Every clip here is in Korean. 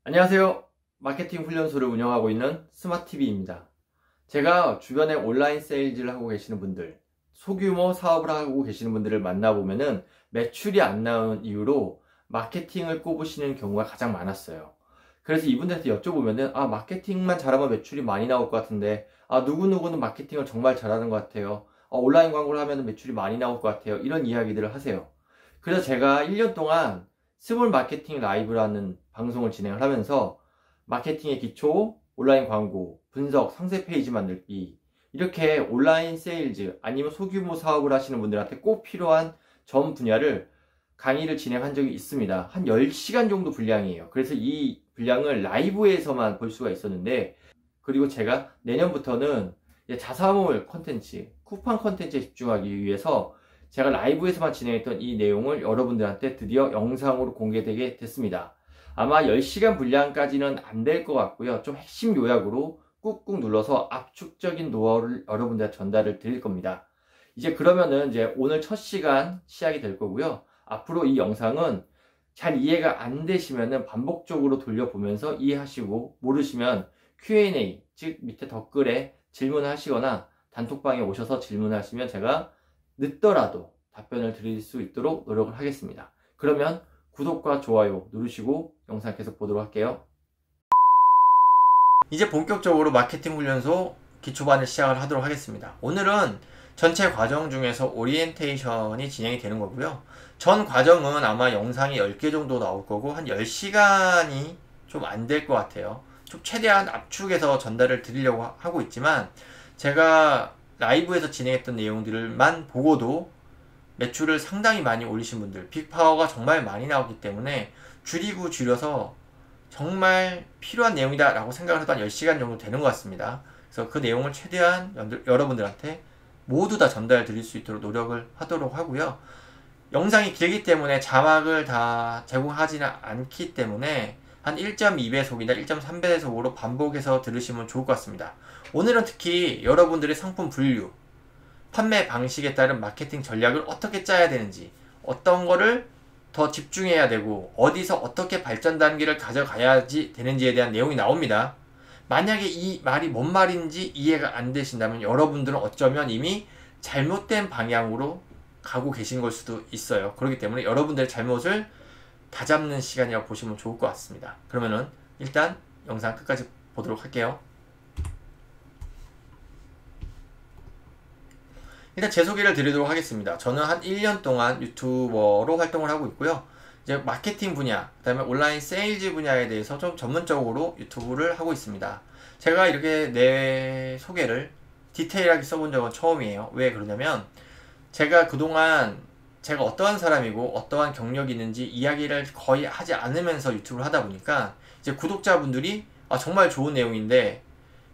안녕하세요. 마케팅 훈련소를 운영하고 있는 스마TV입니다. 제가 주변에 온라인 세일즈를 하고 계시는 분들, 소규모 사업을 하고 계시는 분들을 만나보면은 매출이 안 나오는 이유로 마케팅을 꼽으시는 경우가 가장 많았어요. 그래서 이분들한테 여쭤보면은, 마케팅만 잘하면 매출이 많이 나올 것 같은데, 누구누구는 마케팅을 정말 잘하는 것 같아요. 온라인 광고를 하면 매출이 많이 나올 것 같아요. 이런 이야기들을 하세요. 그래서 제가 1년 동안 스몰 마케팅 라이브라는 방송을 진행을 하면서 마케팅의 기초, 온라인 광고, 분석, 상세 페이지 만들기, 이렇게 온라인 세일즈 아니면 소규모 사업을 하시는 분들한테 꼭 필요한 전 분야를 강의를 진행한 적이 있습니다. 한 10시간 정도 분량이에요. 그래서 이 분량을 라이브에서만 볼 수가 있었는데, 그리고 제가 내년부터는 자사몰 컨텐츠, 쿠팡 컨텐츠에 집중하기 위해서 제가 라이브에서만 진행했던 이 내용을 여러분들한테 드디어 영상으로 공개되게 됐습니다. 아마 10시간 분량까지는 안 될 것 같고요. 좀 핵심 요약으로 꾹꾹 눌러서 압축적인 노하우를 여러분들한테 전달을 드릴 겁니다. 이제 그러면은 오늘 첫 시간 시작이 될 거고요. 앞으로 이 영상은 잘 이해가 안 되시면은 반복적으로 돌려보면서 이해하시고, 모르시면 Q&A, 즉 밑에 댓글에 질문을 하시거나 단톡방에 오셔서 질문을 하시면 제가 늦더라도 답변을 드릴 수 있도록 노력을 하겠습니다. 그러면 구독과 좋아요 누르시고 영상 계속 보도록 할게요. 이제 본격적으로 마케팅 훈련소 기초반을 시작을 하도록 하겠습니다. 오늘은 전체 과정 중에서 오리엔테이션이 진행이 되는 거고요. 전 과정은 아마 영상이 10개 정도 나올 거고 한 10시간이 좀 안 될 것 같아요. 좀 최대한 압축해서 전달을 드리려고 하고 있지만, 제가 라이브에서 진행했던 내용들만 보고도 매출을 상당히 많이 올리신 분들, 빅파워가 정말 많이 나오기 때문에 줄이고 줄여서 정말 필요한 내용이다 라고 생각을 해도 한 10시간 정도 되는 것 같습니다. 그래서 그 내용을 최대한 여러분들한테 모두 다 전달 드릴 수 있도록 노력을 하도록 하고요. 영상이 길기 때문에 자막을 다 제공하지는 않기 때문에 한 1.2배속이나 1.3배속으로 반복해서 들으시면 좋을 것 같습니다. 오늘은 특히 여러분들의 상품 분류, 판매 방식에 따른 마케팅 전략을 어떻게 짜야 되는지, 어떤 거를 더 집중해야 되고 어디서 어떻게 발전 단계를 가져가야지 되는지에 대한 내용이 나옵니다. 만약에 이 말이 뭔 말인지 이해가 안 되신다면 여러분들은 어쩌면 이미 잘못된 방향으로 가고 계신 걸 수도 있어요. 그렇기 때문에 여러분들의 잘못을 다잡는 시간이라고 보시면 좋을 것 같습니다. 그러면은 일단 영상 끝까지 보도록 할게요. 일단 제 소개를 드리도록 하겠습니다. 저는 한 1년 동안 유튜버로 활동을 하고 있고요. 이제 마케팅 분야, 그 다음에 온라인 세일즈 분야에 대해서 좀 전문적으로 유튜브를 하고 있습니다. 제가 이렇게 내 소개를 디테일하게 써본 적은 처음이에요. 왜 그러냐면, 제가 그동안 제가 어떠한 사람이고 어떠한 경력이 있는지 이야기를 거의 하지 않으면서 유튜브를 하다 보니까 이제 구독자분들이 정말 좋은 내용인데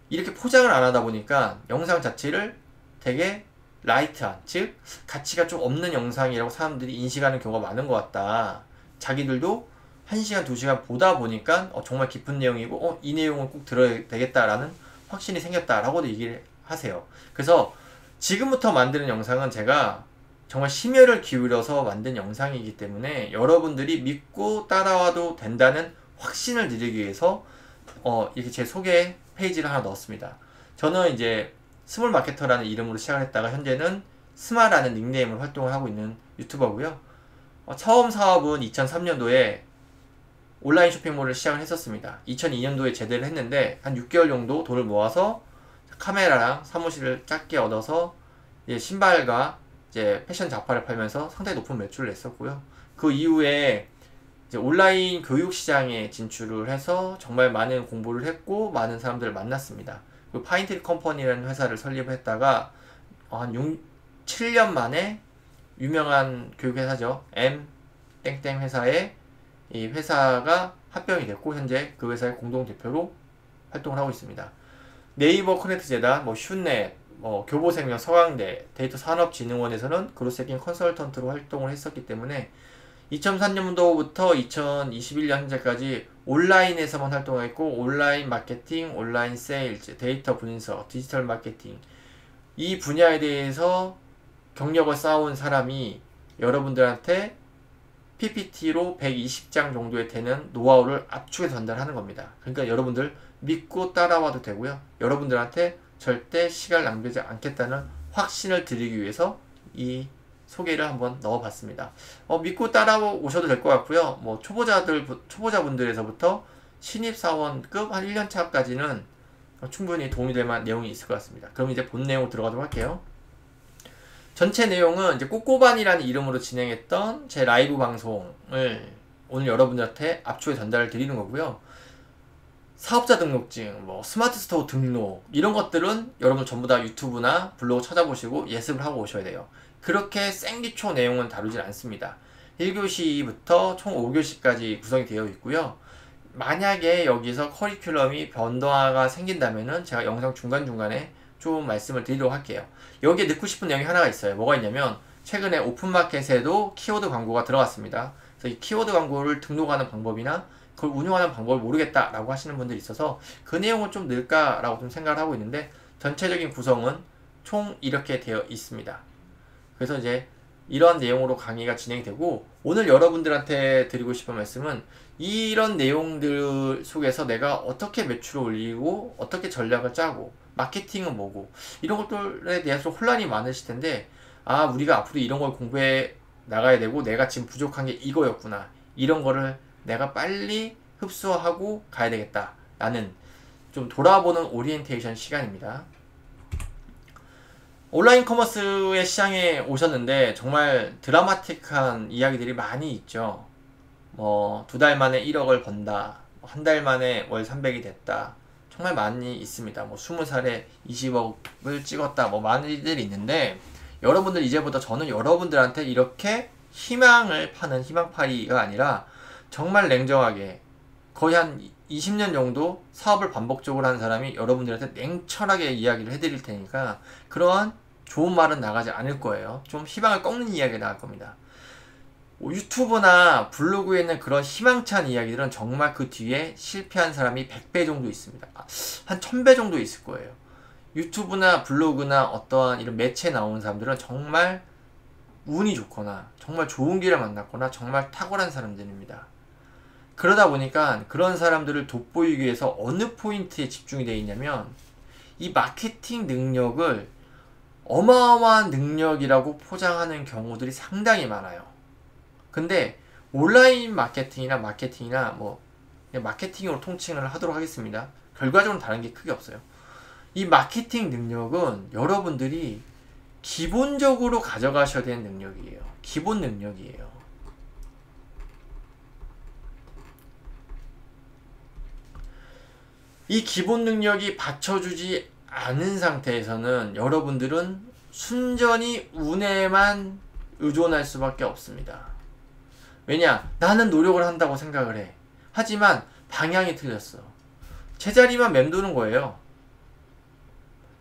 이렇게 포장을 안 하다 보니까 영상 자체를 되게 라이트한, 즉 가치가 좀 없는 영상이라고 사람들이 인식하는 경우가 많은 것 같다. 자기들도 1시간, 2시간 보다 보니까 정말 깊은 내용이고 이 내용은 꼭 들어야 되겠다라는 확신이 생겼다라고도 얘기를 하세요. 그래서 지금부터 만드는 영상은 제가 정말 심혈을 기울여서 만든 영상이기 때문에 여러분들이 믿고 따라와도 된다는 확신을 드리기 위해서 이렇게 제 소개 페이지를 하나 넣었습니다. 저는 이제 스몰 마케터라는 이름으로 시작을 했다가 현재는 스마라는 닉네임으로 활동을 하고 있는 유튜버고요. 처음 사업은 2003년도에 온라인 쇼핑몰을 시작을 했었습니다. 2002년도에 제대를 했는데 한 6개월 정도 돈을 모아서 카메라랑 사무실을 작게 얻어서 이제 신발과 이제 패션 잡화를 팔면서 상당히 높은 매출을 냈었고요. 그 이후에 이제 온라인 교육 시장에 진출을 해서 정말 많은 공부를 했고 많은 사람들을 만났습니다. 그 파인트리 컴퍼니라는 회사를 설립했다가 한 7년 만에 유명한 교육회사죠. M 땡땡 회사에 이 회사가 합병이 됐고 현재 그 회사의 공동대표로 활동을 하고 있습니다. 네이버 커넥트 재단, 슌넷, 교보생명, 서강대, 데이터산업진흥원에서는 그로세킹 컨설턴트로 활동을 했었기 때문에 2003년도부터 2021년 현재까지 온라인에서만 활동했고 온라인 마케팅, 온라인 세일즈, 데이터 분석, 디지털 마케팅 이 분야에 대해서 경력을 쌓아온 사람이 여러분들한테 PPT로 120장 정도에 되는 노하우를 압축해서 전달하는 겁니다. 그러니까 여러분들 믿고 따라와도 되고요. 여러분들한테 절대 시간을 낭비하지 않겠다는 확신을 드리기 위해서 이 소개를 한번 넣어봤습니다. 믿고 따라오셔도 될 것 같고요. 뭐 초보자분들에서부터 신입사원급 한 1년차까지는 충분히 도움이 될 만한 내용이 있을 것 같습니다. 그럼 이제 본 내용으로 들어가도록 할게요. 전체 내용은 이제 꼬꼬반이라는 이름으로 진행했던 제 라이브 방송을 오늘 여러분들한테 압축해 전달을 드리는 거고요. 사업자 등록증, 뭐 스마트 스토어 등록 이런 것들은 여러분 전부 다 유튜브나 블로그 찾아보시고 예습을 하고 오셔야 돼요. 그렇게 생기초 내용은 다루질 않습니다. 1교시부터 총 5교시까지 구성이 되어 있고요. 만약에 여기서 커리큘럼이 변동화가 생긴다면은 제가 영상 중간중간에 좀 말씀을 드리도록 할게요. 여기에 넣고 싶은 내용이 하나가 있어요. 뭐가 있냐면 최근에 오픈마켓에도 키워드 광고가 들어갔습니다. 그래서 이 키워드 광고를 등록하는 방법이나 그걸 운영하는 방법을 모르겠다라고 하시는 분들이 있어서 그 내용을 좀 넣을까라고 좀 생각을 하고 있는데 전체적인 구성은 총 이렇게 되어 있습니다. 그래서 이제 이런 내용으로 강의가 진행이 되고 오늘 여러분들한테 드리고 싶은 말씀은 이런 내용들 속에서 내가 어떻게 매출을 올리고 어떻게 전략을 짜고 마케팅은 뭐고 이런 것들에 대해서 혼란이 많으실 텐데 우리가 앞으로 이런 걸 공부해 나가야 되고 내가 지금 부족한 게 이거였구나 이런 거를 내가 빨리 흡수하고 가야 되겠다 라는 좀 돌아보는 오리엔테이션 시간입니다. 온라인 커머스의 시장에 오셨는데 정말 드라마틱한 이야기들이 많이 있죠. 뭐 2달 만에 1억을 번다, 한 달 만에 월 300이 됐다, 정말 많이 있습니다. 뭐 20살에 20억을 찍었다, 뭐 많은 일들이 있는데 여러분들 이제부터 저는 여러분들한테 이렇게 희망을 파는 희망파리가 아니라 정말 냉정하게 거의 한 20년 정도 사업을 반복적으로 한 사람이 여러분들한테 냉철하게 이야기를 해드릴 테니까 그러한 좋은 말은 나가지 않을 거예요. 좀 희망을 꺾는 이야기가 나갈 겁니다. 유튜브나 블로그에 있는 그런 희망찬 이야기들은 정말 그 뒤에 실패한 사람이 100배 정도 있습니다. 한 1000배 정도 있을 거예요. 유튜브나 블로그나 어떠한 이런 매체에 나오는 사람들은 정말 운이 좋거나 정말 좋은 길을 만났거나 정말 탁월한 사람들입니다. 그러다 보니까 그런 사람들을 돋보이기 위해서 어느 포인트에 집중이 되어 있냐면 이 마케팅 능력을 어마어마한 능력이라고 포장하는 경우들이 상당히 많아요. 근데 온라인 마케팅이나 뭐 그냥 마케팅으로 통칭을 하도록 하겠습니다. 결과적으로 다른 게 크게 없어요. 이 마케팅 능력은 여러분들이 기본적으로 가져가셔야 되는 능력이에요. 기본 능력이에요. 이 기본 능력이 받쳐주지 않은 상태에서는 여러분들은 순전히 운에만 의존할 수밖에 없습니다. 왜냐? 나는 노력을 한다고 생각을 해. 하지만 방향이 틀렸어. 제자리만 맴도는 거예요.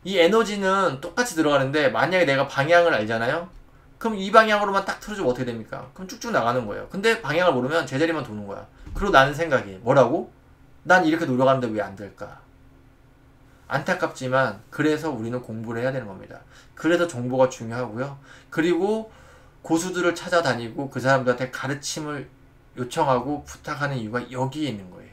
이 에너지는 똑같이 들어가는데 만약에 내가 방향을 알잖아요? 그럼 이 방향으로만 딱 틀어주면 어떻게 됩니까? 그럼 쭉쭉 나가는 거예요. 근데 방향을 모르면 제자리만 도는 거야. 그리고 나는 생각이 뭐라고? 난 이렇게 노력하는데 왜 안 될까? 안타깝지만 그래서 우리는 공부를 해야 되는 겁니다. 그래서 정보가 중요하고요. 그리고 고수들을 찾아다니고 그 사람들한테 가르침을 요청하고 부탁하는 이유가 여기에 있는 거예요.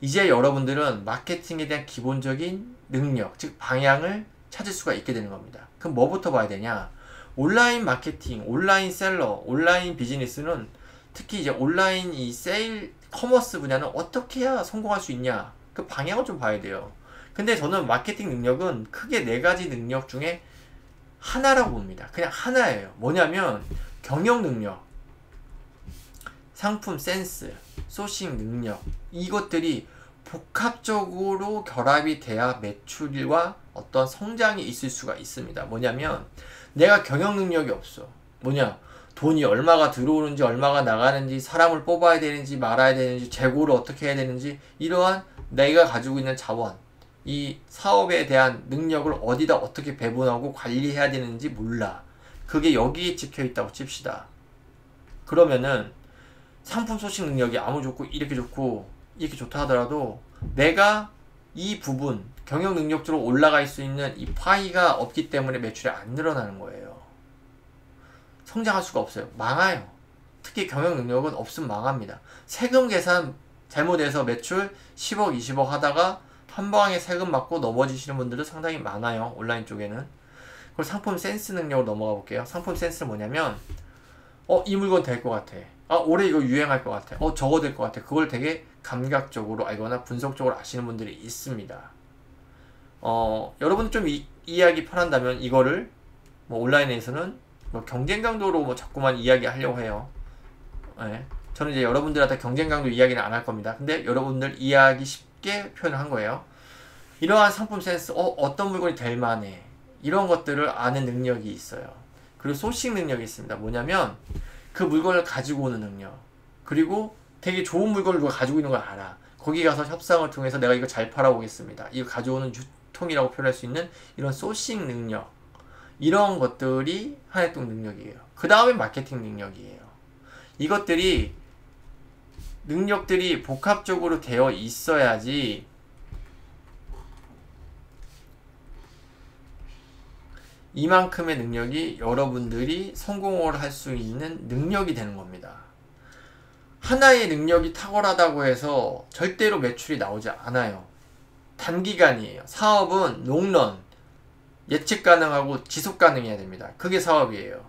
이제 여러분들은 마케팅에 대한 기본적인 능력, 즉 방향을 찾을 수가 있게 되는 겁니다. 그럼 뭐부터 봐야 되냐? 온라인 마케팅, 온라인 셀러, 온라인 비즈니스는 특히 이제 온라인 이 세일, 커머스 분야는 어떻게 해야 성공할 수 있냐? 그 방향을 좀 봐야 돼요. 근데 저는 마케팅 능력은 크게 4가지 능력 중에 하나라고 봅니다. 그냥 하나예요. 뭐냐면 경영 능력, 상품 센스, 소싱 능력, 이것들이 복합적으로 결합이 돼야 매출과 어떤 성장이 있을 수가 있습니다. 뭐냐면 내가 경영 능력이 없어. 뭐냐? 돈이 얼마가 들어오는지 얼마가 나가는지 사람을 뽑아야 되는지 말아야 되는지 재고를 어떻게 해야 되는지 이러한 내가 가지고 있는 자원, 이 사업에 대한 능력을 어디다 어떻게 배분하고 관리해야 되는지 몰라. 그게 여기에 찍혀 있다고 칩시다. 그러면은 상품 소싱 능력이 아무 좋고 이렇게 좋고 이렇게 좋다 하더라도 내가 이 부분 경영 능력적으로 올라갈 수 있는 이 파이가 없기 때문에 매출이 안 늘어나는 거예요. 성장할 수가 없어요. 망해요. 특히 경영 능력은 없으면 망합니다. 세금 계산 잘못해서 매출 10억, 20억 하다가 한 방에 세금 받고 넘어지시는 분들도 상당히 많아요. 온라인 쪽에는. 그리고 상품 센스 능력으로 넘어가 볼게요. 상품 센스는 뭐냐면 이 물건 될 것 같아. 올해 이거 유행할 것 같아. 저거 될 것 같아. 그걸 되게 감각적으로 알거나 분석적으로 아시는 분들이 있습니다. 여러분 좀 이해하기 편한다면 이거를 뭐 온라인에서는 뭐 경쟁 강도로 뭐 자꾸만 이야기하려고 해요. 네. 저는 이제 여러분들한테 경쟁 강도 이야기는 안 할 겁니다. 근데 여러분들 이해하기 쉽게 표현을 한 거예요. 이러한 상품 센스, 어떤 물건이 될 만해. 이런 것들을 아는 능력이 있어요. 그리고 소싱 능력이 있습니다. 뭐냐면 그 물건을 가지고 오는 능력. 그리고 되게 좋은 물건을 누가 가지고 있는 걸 알아. 거기 가서 협상을 통해서 내가 이거 잘 팔아보겠습니다. 이거 가져오는 유통이라고 표현할 수 있는 이런 소싱 능력. 이런 것들이 한해통 능력이에요. 그 다음에 마케팅 능력이에요. 이것들이 능력들이 복합적으로 되어 있어야지 이만큼의 능력이 여러분들이 성공을 할 수 있는 능력이 되는 겁니다. 하나의 능력이 탁월하다고 해서 절대로 매출이 나오지 않아요. 단기간이에요. 사업은 롱런, 예측 가능하고 지속 가능해야 됩니다. 그게 사업이에요.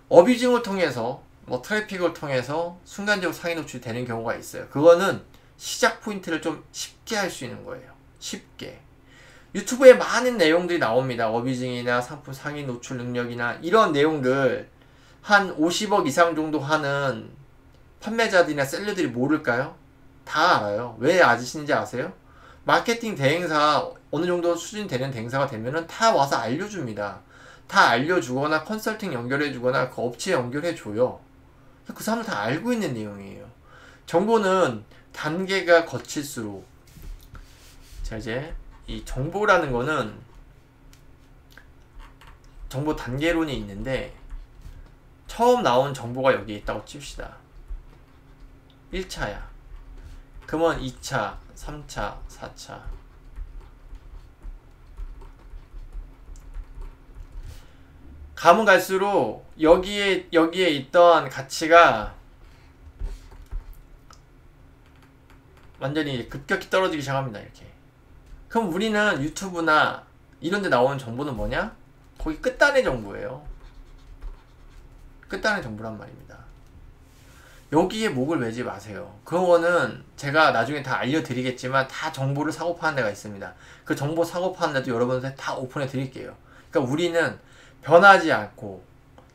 어뷰징을 통해서 뭐 트래픽을 통해서 순간적으로 상위 노출이 되는 경우가 있어요. 그거는 시작 포인트를 좀 쉽게 할 수 있는 거예요. 쉽게. 유튜브에 많은 내용들이 나옵니다. 어뷰징이나 상품 상위 노출 능력이나 이런 내용들 한 50억 이상 정도 하는 판매자들이나 셀러들이 모를까요? 다 알아요. 왜 아시는지 아세요? 마케팅 대행사 어느 정도 수준 되는 대행사가 되면은 다 와서 알려줍니다. 다 알려주거나 컨설팅 연결해주거나 그 업체 연결해줘요. 그 사람들 다 알고 있는 내용이에요. 정보는 단계가 거칠수록 자 이제 이 정보라는 거는 정보 단계론이 있는데 처음 나온 정보가 여기에 있다고 칩시다. 1차야. 그러면 2차, 3차, 4차. 가면 갈수록 여기에 있던 가치가 완전히 급격히 떨어지기 시작합니다. 이렇게. 그럼 우리는 유튜브나 이런 데 나오는 정보는 뭐냐? 거기 끝단의 정보예요. 끝단의 정보란 말입니다. 여기에 목을 매지 마세요. 그런 거는 제가 나중에 다 알려드리겠지만 다 정보를 사고 파는 데가 있습니다. 그 정보 사고 파는 데도 여러분한테 다 오픈해 드릴게요. 그러니까 우리는 변하지 않고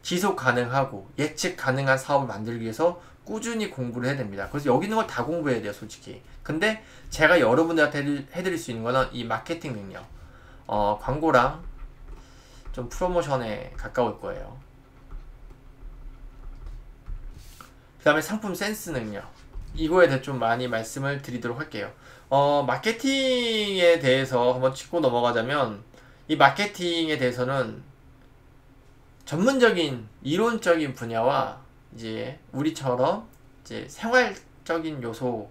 지속 가능하고 예측 가능한 사업을 만들기 위해서 꾸준히 공부를 해야 됩니다. 그래서 여기 있는 걸 다 공부해야 돼요, 솔직히. 근데 제가 여러분들한테 해드릴 수 있는 거는 이 마케팅 능력, 광고랑 좀 프로모션에 가까울 거예요. 그 다음에 상품 센스 능력, 이거에 대해 좀 많이 말씀을 드리도록 할게요. 마케팅에 대해서 한번 짚고 넘어가자면 이 마케팅에 대해서는 전문적인 이론적인 분야와 이제 우리처럼 이제 생활적인 요소,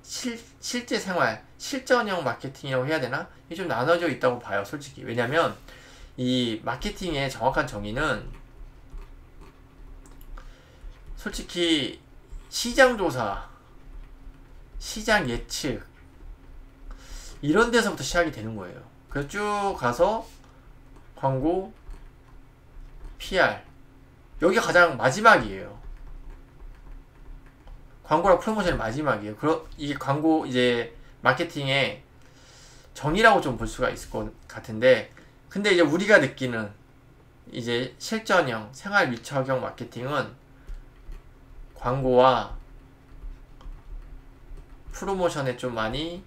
실제 생활, 실전형 마케팅이라고 해야 되나? 이게 좀 나눠져 있다고 봐요, 솔직히. 왜냐면 이 마케팅의 정확한 정의는 솔직히 시장 조사, 시장 예측 이런 데서부터 시작이 되는 거예요. 그래서 쭉 가서 광고, PR 여기가 가장 마지막이에요. 광고랑 프로모션이 마지막이에요. 이게 광고 이제 마케팅의 정의라고 좀 볼 수가 있을 것 같은데, 근데 이제 우리가 느끼는 이제 실전형 생활 밀착형 마케팅은 광고와 프로모션에 좀 많이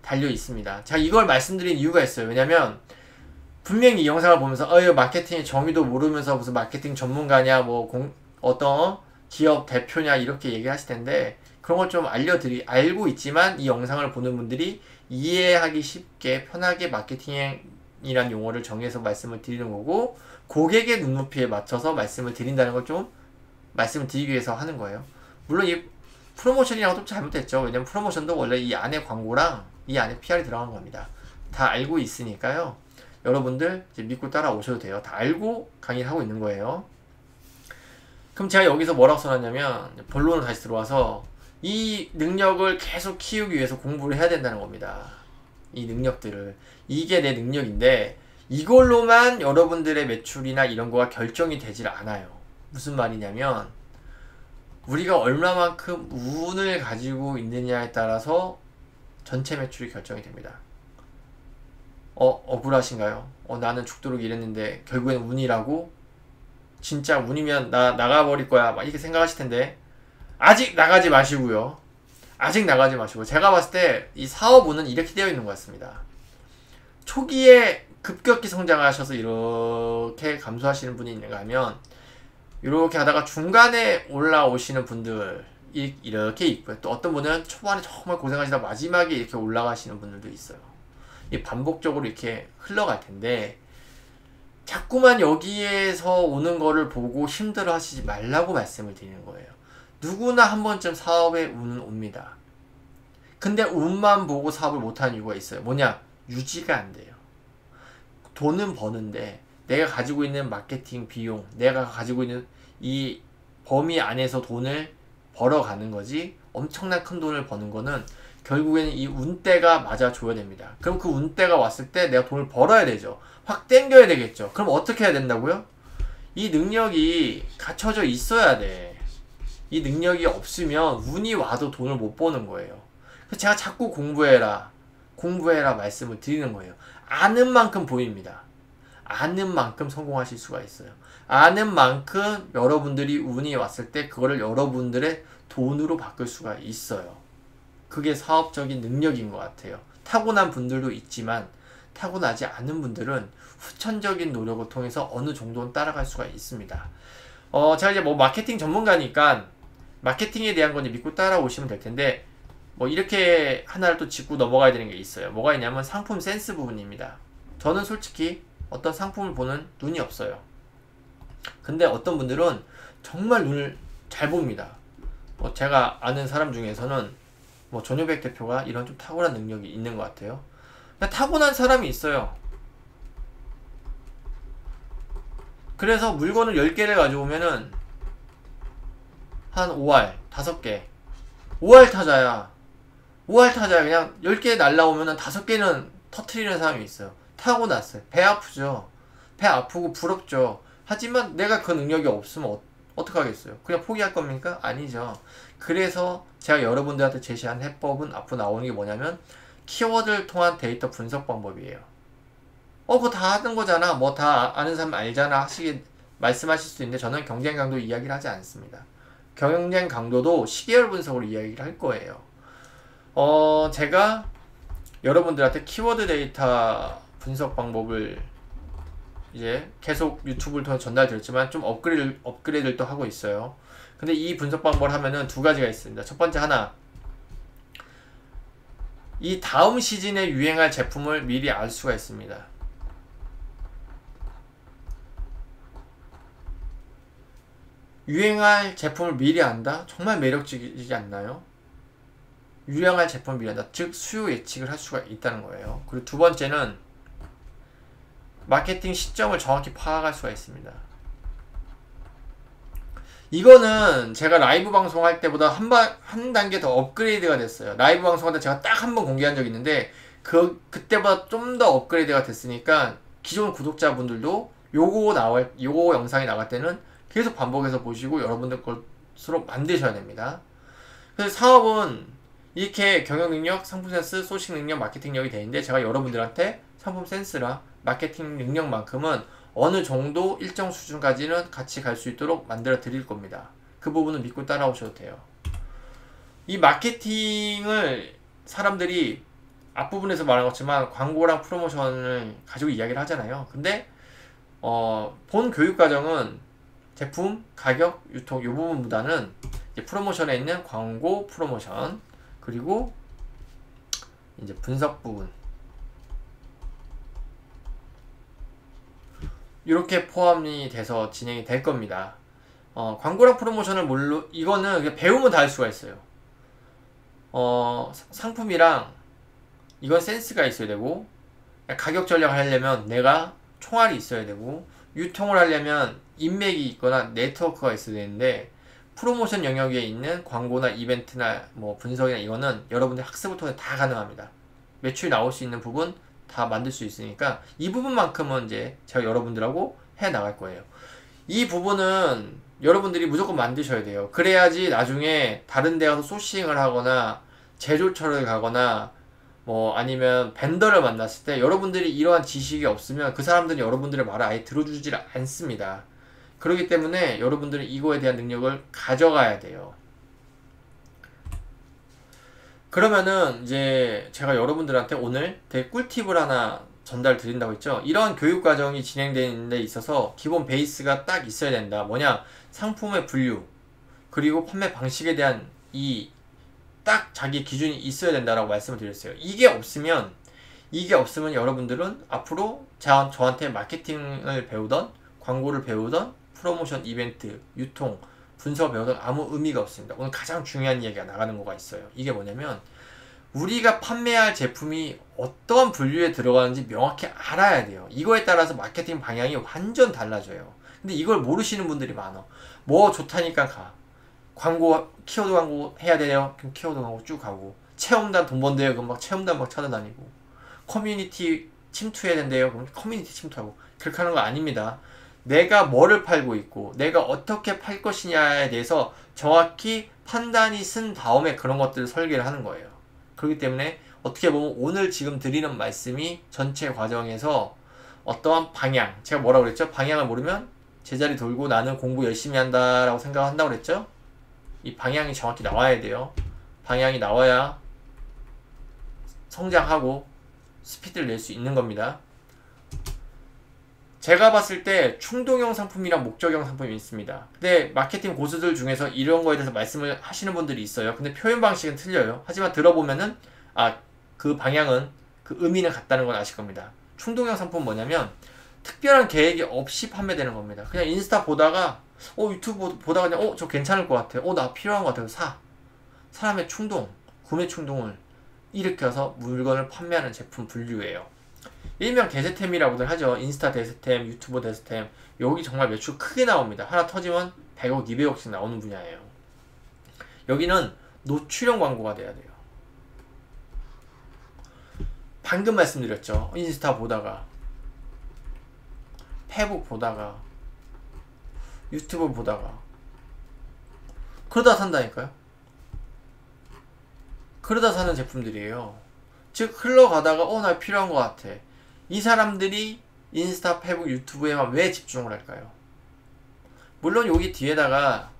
달려 있습니다. 제가 이걸 말씀드린 이유가 있어요. 왜냐면 분명히 이 영상을 보면서 마케팅의 정의도 모르면서 무슨 마케팅 전문가냐 어떤 기업 대표냐 이렇게 얘기하실 텐데, 그런 걸 좀 알고 있지만 이 영상을 보는 분들이 이해하기 쉽게 편하게 마케팅이란 용어를 정해서 말씀을 드리는 거고, 고객의 눈높이에 맞춰서 말씀을 드린다는 걸 좀 말씀을 드리기 위해서 하는 거예요. 물론 이 프로모션이랑 좀 잘못됐죠. 왜냐면 프로모션도 원래 이 안에 광고랑 이 안에 PR이 들어간 겁니다. 다 알고 있으니까요. 여러분들 이제 믿고 따라오셔도 돼요. 다 알고 강의를 하고 있는 거예요. 그럼 제가 여기서 뭐라고 써놨냐면 본론으로 다시 들어와서 이 능력을 계속 키우기 위해서 공부를 해야 된다는 겁니다. 이 능력들을. 이게 내 능력인데 이걸로만 여러분들의 매출이나 이런 거가 결정이 되질 않아요. 무슨 말이냐면 우리가 얼마만큼 운을 가지고 있느냐에 따라서 전체 매출이 결정이 됩니다. 억울하신가요? 나는 죽도록 일했는데 결국엔 운이라고? 진짜 운이면 나 나가버릴 거야 막 이렇게 생각하실 텐데 아직 나가지 마시고요. 아직 나가지 마시고 제가 봤을 때 이 사업운은 이렇게 되어 있는 것 같습니다. 초기에 급격히 성장하셔서 이렇게 감소하시는 분이 있는가 하면 이렇게 하다가 중간에 올라오시는 분들 이렇게 있고요. 또 어떤 분은 초반에 정말 고생하시다 마지막에 이렇게 올라가시는 분들도 있어요. 이 반복적으로 이렇게 흘러갈 텐데 자꾸만 여기에서 오는 거를 보고 힘들어 하시지 말라고 말씀을 드리는 거예요. 누구나 한 번쯤 사업에 운은 옵니다. 근데 운만 보고 사업을 못하는 이유가 있어요. 뭐냐? 유지가 안 돼요. 돈은 버는데 내가 가지고 있는 마케팅 비용, 내가 가지고 있는 이 범위 안에서 돈을 벌어가는 거지 엄청난 큰 돈을 버는 거는 결국에는 이 운대가 맞아줘야 됩니다. 그럼 그 운대가 왔을 때 내가 돈을 벌어야 되죠. 확 땡겨야 되겠죠. 그럼 어떻게 해야 된다고요? 이 능력이 갖춰져 있어야 돼. 이 능력이 없으면 운이 와도 돈을 못 버는 거예요. 그래서 제가 자꾸 공부해라 말씀을 드리는 거예요. 아는 만큼 보입니다. 아는 만큼 성공하실 수가 있어요. 아는 만큼 여러분들이 운이 왔을 때 그거를 여러분들의 돈으로 바꿀 수가 있어요. 그게 사업적인 능력인 것 같아요. 타고난 분들도 있지만 타고나지 않은 분들은 후천적인 노력을 통해서 어느 정도는 따라갈 수가 있습니다. 제가 이제 뭐 마케팅 전문가니까 마케팅에 대한 건 믿고 따라오시면 될 텐데 뭐 이렇게 하나를 또 짚고 넘어가야 되는 게 있어요. 뭐가 있냐면 상품 센스 부분입니다. 저는 솔직히 어떤 상품을 보는 눈이 없어요. 근데 어떤 분들은 정말 눈을 잘 봅니다. 제가 아는 사람 중에서는 뭐 전효백 대표가 이런 좀 탁월한 능력이 있는 것 같아요. 그냥 타고난 사람이 있어요. 그래서 물건을 10개를 가져오면은 한 5할, 5개 5할 타자야. 5할 타자야. 그냥 10개 날라오면은 5개는 터트리는 사람이 있어요. 타고났어요. 배 아프죠. 배 아프고 부럽죠. 하지만 내가 그 능력이 없으면 어떡하겠어요? 그냥 포기할 겁니까? 아니죠. 그래서 제가 여러분들한테 제시한 해법은 앞으로 나오는 게 뭐냐면 키워드를 통한 데이터 분석 방법이에요. 그거 다 하는 거잖아. 뭐 다 아는 사람 알잖아. 말씀하실 수 있는데 저는 경쟁 강도 이야기를 하지 않습니다. 경쟁 강도도 시계열 분석으로 이야기를 할 거예요. 제가 여러분들한테 키워드 데이터 분석 방법을 이제 계속 유튜브를 통해 전달드렸지만 좀 업그레이드를 또 하고 있어요. 근데 이 분석 방법을 하면은 두 가지가 있습니다. 첫 번째 하나, 이 다음 시즌에 유행할 제품을 미리 알 수가 있습니다. 유행할 제품을 미리 안다? 정말 매력적이지 않나요? 유행할 제품을 미리 안다. 즉 수요 예측을 할 수가 있다는 거예요. 그리고 두 번째는 마케팅 시점을 정확히 파악할 수가 있습니다. 이거는 제가 라이브 방송할 때보다 한 단계 더 업그레이드가 됐어요. 라이브 방송할 때 제가 딱 한 번 공개한 적이 있는데 그때보다 좀 더 업그레이드가 됐으니까 기존 구독자분들도 요거 영상이 나갈 때는 계속 반복해서 보시고 여러분들 것으로 만드셔야 됩니다. 그래서 사업은 이렇게 경영 능력, 상품 센스, 소식 능력, 마케팅력이 되는데 제가 여러분들한테 상품 센스랑 마케팅 능력만큼은 어느 정도 일정 수준까지는 같이 갈 수 있도록 만들어 드릴 겁니다. 그 부분은 믿고 따라오셔도 돼요. 이 마케팅을 사람들이 앞부분에서 말한 것처럼 광고랑 프로모션을 가지고 이야기를 하잖아요. 근데 본 교육과정은 제품, 가격, 유통 이 부분보다는 이제 프로모션에 있는 광고, 프로모션 그리고 이제 분석 부분 이렇게 포함이 돼서 진행이 될 겁니다. 광고랑 프로모션을 이거는 그냥 배우면 다 할 수가 있어요. 상품이랑 이건 센스가 있어야 되고 가격 전략을 하려면 내가 총알이 있어야 되고 유통을 하려면 인맥이 있거나 네트워크가 있어야 되는데 프로모션 영역에 있는 광고나 이벤트나 뭐 분석이나 이거는 여러분들 학습을 통해 다 가능합니다. 매출이 나올 수 있는 부분 다 만들 수 있으니까 이 부분만큼은 이제 제가 여러분들하고 해 나갈 거예요. 이 부분은 여러분들이 무조건 만드셔야 돼요. 그래야지 나중에 다른 데 가서 소싱을 하거나 제조처를 가거나 뭐 아니면 벤더를 만났을 때 여러분들이 이러한 지식이 없으면 그 사람들이 여러분들의 말을 아예 들어주질 않습니다. 그렇기 때문에 여러분들은 이거에 대한 능력을 가져가야 돼요. 그러면은 이제 제가 여러분들한테 오늘 되게 꿀팁을 하나 전달 드린다고 했죠. 이러한 교육 과정이 진행되는 데 있어서 기본 베이스가 딱 있어야 된다. 뭐냐? 상품의 분류 그리고 판매 방식에 대한 이 딱 자기 기준이 있어야 된다라고 말씀을 드렸어요. 이게 없으면 여러분들은 앞으로 저한테 마케팅을 배우던 광고를 배우던 프로모션 이벤트 유통 분석 배우던 아무 의미가 없습니다. 오늘 가장 중요한 이야기가 나가는 거가 있어요. 이게 뭐냐면 우리가 판매할 제품이 어떠한 분류에 들어가는지 명확히 알아야 돼요. 이거에 따라서 마케팅 방향이 완전 달라져요. 근데 이걸 모르시는 분들이 많아. 뭐 좋다니까 가. 광고, 키워드 광고 해야 돼요? 그럼 키워드 광고 쭉 가고. 체험단 돈 번대요? 그럼 막 체험단 막 찾아다니고. 커뮤니티 침투해야 된대요? 그럼 커뮤니티 침투하고. 그렇게 하는 거 아닙니다. 내가 뭐를 팔고 있고, 내가 어떻게 팔 것이냐에 대해서 정확히 판단이 쓴 다음에 그런 것들을 설계를 하는 거예요. 그렇기 때문에 어떻게 보면 오늘 지금 드리는 말씀이 전체 과정에서 어떠한 방향, 제가 뭐라고 그랬죠? 방향을 모르면 제자리 돌고 나는 공부 열심히 한다라고 생각한다고 그랬죠? 이 방향이 정확히 나와야 돼요. 방향이 나와야 성장하고 스피드를 낼 수 있는 겁니다. 제가 봤을 때 충동형 상품이랑 목적형 상품이 있습니다. 근데 마케팅 고수들 중에서 이런 거에 대해서 말씀을 하시는 분들이 있어요. 근데 표현 방식은 틀려요. 하지만 들어보면은 그 방향은 그 의미는 같다는 건 아실 겁니다. 충동형 상품은 뭐냐면 특별한 계획이 없이 판매되는 겁니다. 그냥 인스타 보다가 유튜브 보다가 그냥 저 괜찮을 것 같아. 나 필요한 것 같아서 사. 사람의 충동, 구매 충동을 일으켜서 물건을 판매하는 제품 분류예요. 일명 대세템이라고들 하죠. 인스타 대세템, 유튜버 대세템. 여기 정말 매출 크게 나옵니다. 하나 터지면 100억, 200억씩 나오는 분야예요. 여기는 노출형 광고가 돼야 돼요. 방금 말씀드렸죠. 인스타 보다가, 페북 보다가, 유튜브 보다가 그러다 산다니까요. 그러다 사는 제품들이에요. 즉 흘러가다가 나 필요한 것 같아. 이 사람들이 인스타, 페북, 유튜브에만 왜 집중을 할까요? 물론 여기 뒤에다가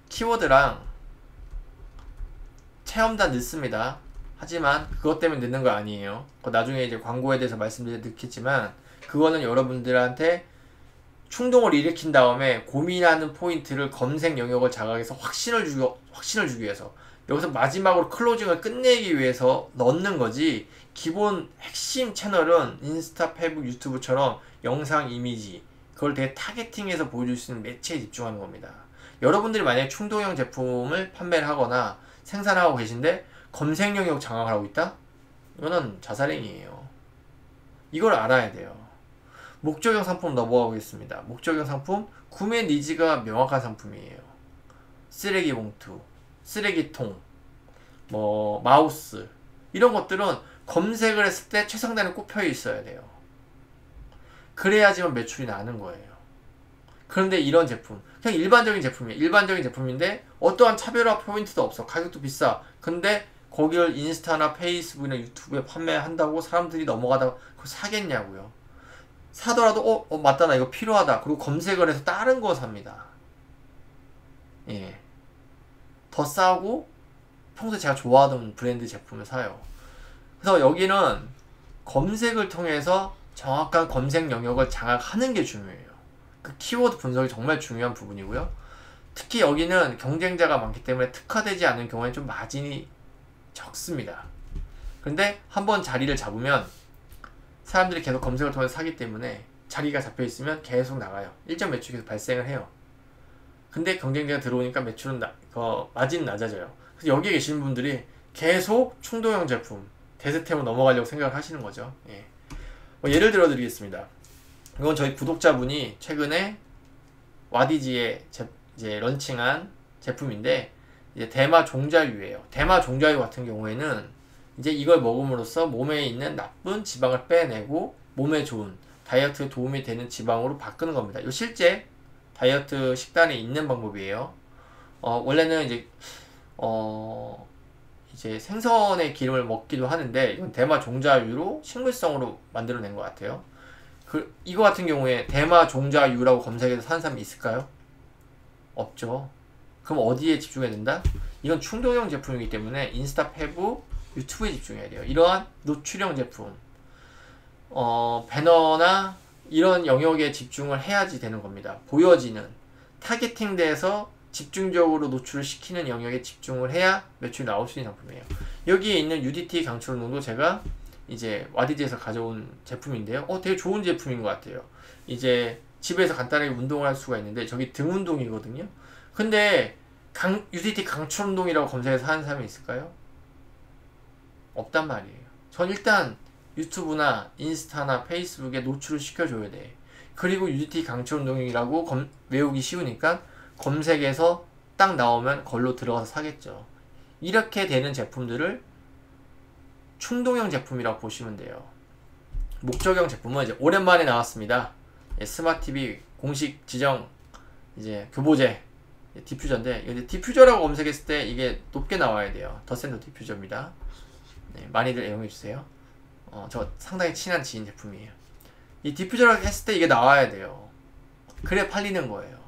키워드랑 체험단 넣습니다. 하지만 그것 때문에 넣는 거 아니에요. 나중에 이제 광고에 대해서 말씀드리겠지만 그거는 여러분들한테 충동을 일으킨 다음에 고민하는 포인트를 검색 영역을 자각해서 확신을 주기 위해서 여기서 마지막으로 클로징을 끝내기 위해서 넣는 거지. 기본 핵심 채널은 인스타, 페북, 유튜브처럼 영상, 이미지 그걸 되게 타겟팅해서 보여줄 수 있는 매체에 집중하는 겁니다. 여러분들이 만약에 충동형 제품을 판매를 하거나 생산하고 계신데 검색 영역 장악을 하고 있다? 이거는 자살행위예요. 이걸 알아야 돼요. 목적형 상품 넘어가겠습니다. 목적형 상품, 구매 니즈가 명확한 상품이에요. 쓰레기 봉투, 쓰레기통, 마우스 이런 것들은 검색을 했을 때 최상단에 꼽혀 있어야 돼요. 그래야지만 매출이 나는 거예요. 그런데 이런 제품, 그냥 일반적인 제품이에요. 일반적인 제품인데 어떠한 차별화 포인트도 없어. 가격도 비싸. 근데 거기를 인스타나 페이스북이나 유튜브에 판매한다고 사람들이 넘어가다가 그걸 사겠냐고요. 사더라도 맞다, 나 이거 필요하다. 그리고 검색을 해서 다른 거 삽니다. 예, 더 싸고 평소에 제가 좋아하던 브랜드 제품을 사요. 그래서 여기는 검색을 통해서 정확한 검색 영역을 장악하는 게 중요해요. 그 키워드 분석이 정말 중요한 부분이고요. 특히 여기는 경쟁자가 많기 때문에 특화되지 않은 경우에 좀 마진이 적습니다. 근데 한번 자리를 잡으면 사람들이 계속 검색을 통해서 사기 때문에 자리가 잡혀 있으면 계속 나가요. 일정 매출이 계속 발생을 해요. 근데 경쟁자가 들어오니까 매출은 마진은 낮아져요. 그래서 여기에 계시는 분들이 계속 충동형 제품, 대세템으로 넘어가려고 생각을 하시는 거죠. 예. 예를 들어 드리겠습니다. 이건 저희 구독자분이 최근에 와디지에 이제 런칭한 제품인데, 이제 대마 종자유예요. 대마 종자유 같은 경우에는 이제 이걸 먹음으로써 몸에 있는 나쁜 지방을 빼내고 몸에 좋은 다이어트에 도움이 되는 지방으로 바꾸는 겁니다. 이거 실제 다이어트 식단에 있는 방법이에요. 원래는 이제 생선의 기름을 먹기도 하는데, 이건 대마 종자유로 식물성으로 만들어낸 것 같아요. 이거 같은 경우에 대마 종자유라고 검색해서 사는 사람이 있을까요? 없죠. 그럼 어디에 집중해야 된다? 이건 충동형 제품이기 때문에 인스타 페북, 유튜브에 집중해야 돼요. 이러한 노출형 제품, 배너나 이런 영역에 집중을 해야지 되는 겁니다. 보여지는, 타겟팅돼서 집중적으로 노출을 시키는 영역에 집중을 해야 매출이 나올 수 있는 상품이에요. 여기에 있는 UDT 강철 운동도 제가 이제 와디지에서 가져온 제품인데요. 되게 좋은 제품인 것 같아요. 이제 집에서 간단하게 운동을 할 수가 있는데, 저기 등 운동이거든요. 근데 UDT 강철 운동이라고 검색해서 하는 사람이 있을까요? 없단 말이에요. 전 일단 유튜브나 인스타나 페이스북에 노출을 시켜줘야 돼. 그리고 UDT 강철 운동이라고 외우기 쉬우니까 검색해서 딱 나오면 걸로 들어가서 사겠죠. 이렇게 되는 제품들을 충동형 제품이라고 보시면 돼요. 목적형 제품은 이제 오랜만에 나왔습니다. 스마트TV 공식 지정 이제 교보제 디퓨저인데, 이제 디퓨저라고 검색했을 때 이게 높게 나와야 돼요. 더센더 디퓨저입니다. 네, 많이들 애용해주세요. 저 상당히 친한 지인 제품이에요. 이 디퓨저라고 했을 때 이게 나와야 돼요. 그래 팔리는 거예요.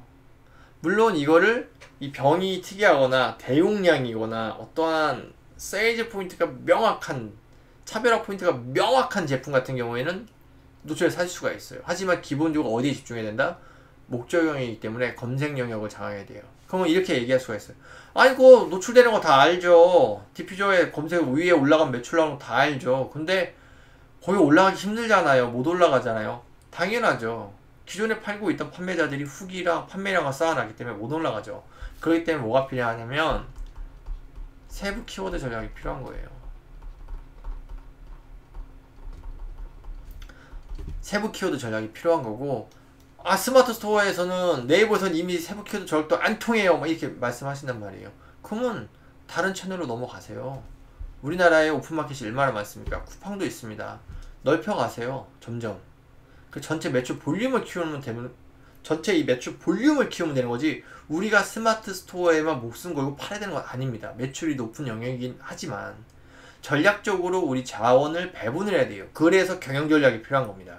물론 이거를 이 병이 특이하거나 대용량이거나 어떠한 세일즈 포인트가 명확한, 차별화 포인트가 명확한 제품 같은 경우에는 노출을 살 수가 있어요. 하지만 기본적으로 어디에 집중해야 된다? 목적형이기 때문에 검색 영역을 정해야 돼요. 그러면 이렇게 얘기할 수가 있어요. 아이고 노출되는 거 다 알죠. 디퓨저에 검색 위에 올라가면 매출 나오는 거 다 알죠. 근데 거기 올라가기 힘들잖아요. 못 올라가잖아요. 당연하죠. 기존에 팔고 있던 판매자들이 후기랑 판매량을 쌓아놨기 때문에 못 올라가죠. 그렇기 때문에 뭐가 필요하냐면 세부 키워드 전략이 필요한 거예요. 세부 키워드 전략이 필요한 거고, 스마트 스토어에서는, 네이버에서는 이미 세부 키워드 전략도 안 통해요, 막 이렇게 말씀하신단 말이에요. 그러면 다른 채널로 넘어가세요. 우리나라에 오픈마켓이 얼마나 많습니까? 쿠팡도 있습니다. 넓혀가세요. 점점 그 전체 매출 볼륨을 키우면 되면, 전체 이 매출 볼륨을 키우면 되는 거지, 우리가 스마트 스토어에만 목숨 걸고 팔아야 되는 건 아닙니다. 매출이 높은 영역이긴 하지만 전략적으로 우리 자원을 배분을 해야 돼요. 그래서 경영 전략이 필요한 겁니다.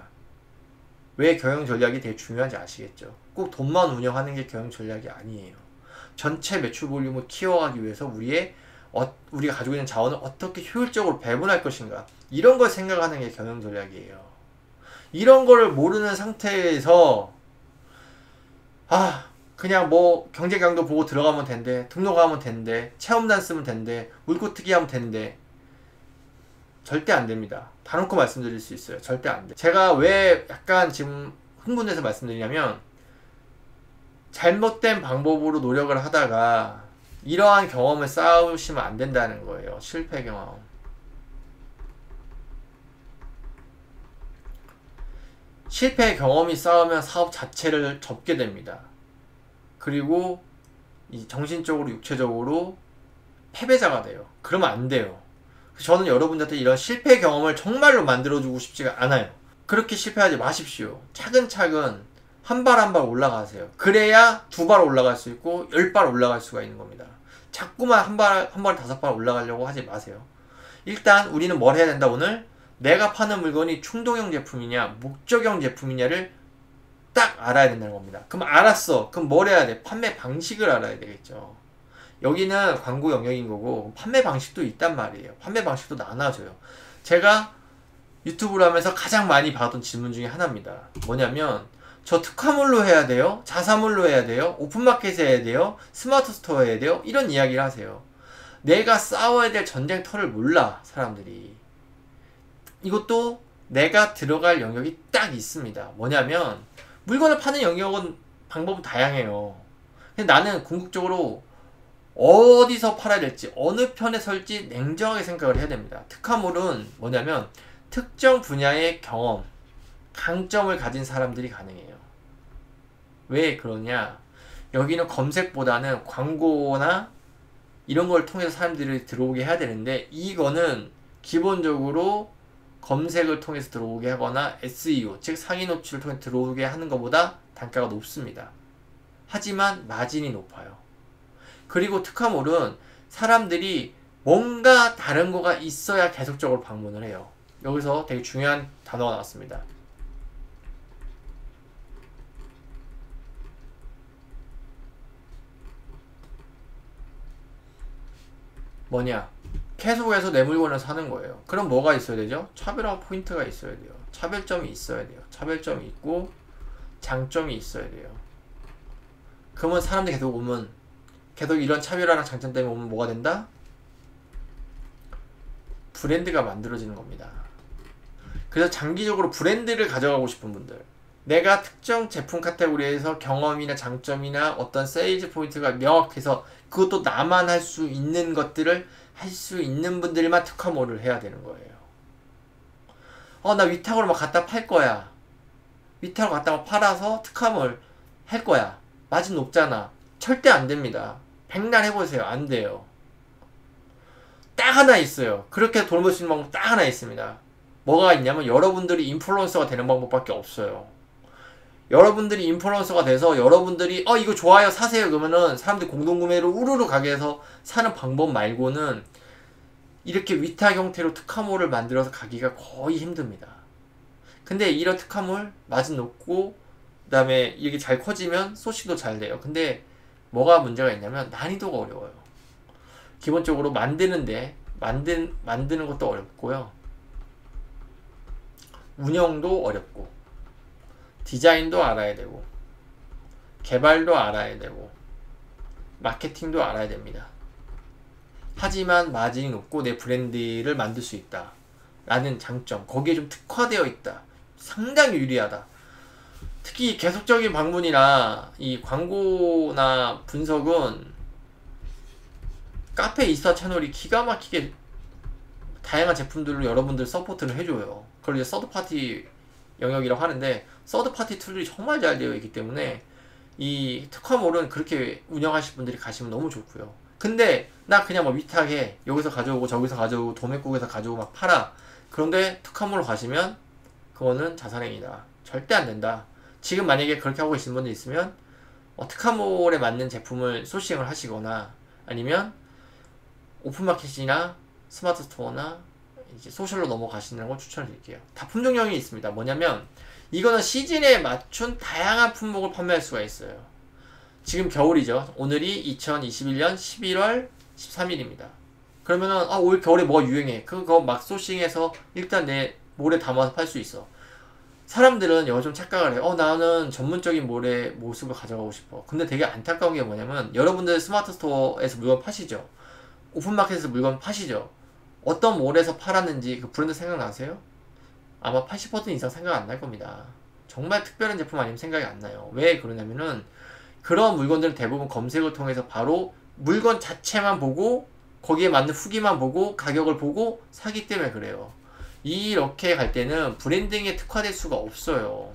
왜 경영 전략이 되게 중요한지 아시겠죠? 꼭 돈만 운영하는 게 경영 전략이 아니에요. 전체 매출 볼륨을 키워가기 위해서 우리가 가지고 있는 자원을 어떻게 효율적으로 배분할 것인가, 이런 걸 생각하는 게 경영 전략이에요. 이런 거를 모르는 상태에서 그냥 뭐 경제 강도 보고 들어가면 된대, 등록하면 된대, 체험단 쓰면 된대, 물고트기 하면 된대. 절대 안 됩니다. 다놓고 말씀드릴 수 있어요. 절대 안 돼. 제가 왜 약간 지금 흥분해서 말씀드리냐면, 잘못된 방법으로 노력을 하다가 이러한 경험을 쌓으시면 안 된다는 거예요. 실패 경험. 실패 경험이 쌓으면 사업 자체를 접게 됩니다. 그리고 이 정신적으로 육체적으로 패배자가 돼요. 그러면 안 돼요. 저는 여러분들한테 이런 실패 경험을 정말로 만들어주고 싶지가 않아요. 그렇게 실패하지 마십시오. 차근차근 한 발 한 발 올라가세요. 그래야 2발 올라갈 수 있고 10발 올라갈 수가 있는 겁니다. 자꾸만 한 발 5발 올라가려고 하지 마세요. 일단 우리는 뭘 해야 된다? 오늘 내가 파는 물건이 충동형 제품이냐 목적형 제품이냐를 딱 알아야 된다는 겁니다. 그럼 알았어. 그럼 뭘 해야 돼? 판매 방식을 알아야 되겠죠. 여기는 광고 영역인 거고 판매 방식도 있단 말이에요. 판매 방식도 나눠져요. 제가 유튜브를 하면서 가장 많이 받았던 질문 중에 하나입니다. 뭐냐면, 저 특화물로 해야 돼요? 자사물로 해야 돼요? 오픈마켓에 해야 돼요? 스마트 스토어에 해야 돼요? 이런 이야기를 하세요. 내가 싸워야 될 전쟁터를 몰라, 사람들이. 이것도 내가 들어갈 영역이 딱 있습니다. 뭐냐면, 물건을 파는 영역은 방법은 다양해요. 근데 나는 궁극적으로 어디서 팔아야 될지, 어느 편에 설지 냉정하게 생각을 해야 됩니다. 특화물은 뭐냐면 특정 분야의 경험, 강점을 가진 사람들이 가능해요. 왜 그러냐? 여기는 검색보다는 광고나 이런 걸 통해서 사람들이 들어오게 해야 되는데, 이거는 기본적으로 검색을 통해서 들어오게 하거나 SEO, 즉 상위 노출을 통해 들어오게 하는 것보다 단가가 높습니다. 하지만 마진이 높아요. 그리고 특화몰은 사람들이 뭔가 다른 거가 있어야 계속적으로 방문을 해요. 여기서 되게 중요한 단어가 나왔습니다. 뭐냐? 계속해서 내 물건을 사는 거예요. 그럼 뭐가 있어야 되죠? 차별화 포인트가 있어야 돼요. 차별점이 있어야 돼요. 차별점이 있고 장점이 있어야 돼요. 그러면 사람들이 계속 오면, 계속 이런 차별화랑 장점 때문에 오면 뭐가 된다? 브랜드가 만들어지는 겁니다. 그래서 장기적으로 브랜드를 가져가고 싶은 분들, 내가 특정 제품 카테고리에서 경험이나 장점이나 어떤 세일즈 포인트가 명확해서 그것도 나만 할 수 있는 것들을 할 수 있는 분들만 특화몰을 해야 되는 거예요. 나 위탁으로 막 갖다 팔 거야. 위탁으로 갖다 막 팔아서 특화몰 할 거야. 마진 높잖아. 절대 안 됩니다. 백날 해보세요. 안 돼요. 딱 하나 있어요. 그렇게 돈 벌 수 있는 방법 딱 하나 있습니다. 뭐가 있냐면 여러분들이 인플루언서가 되는 방법밖에 없어요. 여러분들이 인플루언서가 돼서 여러분들이 이거 좋아요 사세요 그러면은 사람들이 공동구매로 우르르 가게 해서 사는 방법 말고는 이렇게 위탁 형태로 특화몰을 만들어서 가기가 거의 힘듭니다. 근데 이런 특화몰 마진 높고 그 다음에 이게 잘 커지면 소식도 잘 돼요. 근데 뭐가 문제가 있냐면 난이도가 어려워요. 기본적으로 만드는 것도 어렵고요. 운영도 어렵고, 디자인도 알아야 되고, 개발도 알아야 되고, 마케팅도 알아야 됩니다. 하지만 마진이 높고 내 브랜드를 만들 수 있다 라는 장점, 거기에 좀 특화되어 있다, 상당히 유리하다. 특히 계속적인 방문이나 이 광고나 분석은 카페 인스타 채널이 기가 막히게 다양한 제품들로 여러분들 서포트를 해줘요. 그걸 이제 서드파티 영역이라고 하는데, 서드파티 툴들이 정말 잘 되어 있기 때문에 이 특화몰은 그렇게 운영하실 분들이 가시면 너무 좋고요. 근데 나 그냥 뭐 위탁해, 여기서 가져오고 저기서 가져오고 도매국에서 가져오고 막 팔아. 그런데 특화몰로 가시면 그거는 자살행위다. 절대 안 된다. 지금 만약에 그렇게 하고 계신 분들 있으면 특화몰에 맞는 제품을 소싱을 하시거나, 아니면 오픈마켓이나 스마트 스토어나 이제 소셜로 넘어가시는 걸 추천드릴게요. 다 품종형이 있습니다. 뭐냐면 이거는 시즌에 맞춘 다양한 품목을 판매할 수가 있어요. 지금 겨울이죠. 오늘이 2021년 11월 13일입니다. 그러면은 올 겨울에 뭐가 유행해. 그거 막 소싱해서 일단 내 몰에 담아서 팔 수 있어. 사람들은 여기 좀 착각을 해요. 나는 전문적인 몰의 모습을 가져가고 싶어. 근데 되게 안타까운 게 뭐냐면, 여러분들 스마트 스토어에서 물건 파시죠? 오픈마켓에서 물건 파시죠? 어떤 몰에서 팔았는지 그 브랜드 생각나세요? 아마 80% 이상 생각 안 날 겁니다. 정말 특별한 제품 아니면 생각이 안 나요. 왜 그러냐면은, 그런 물건들은 대부분 검색을 통해서 바로 물건 자체만 보고 거기에 맞는 후기만 보고 가격을 보고 사기 때문에 그래요. 이렇게 갈 때는 브랜딩에 특화될 수가 없어요.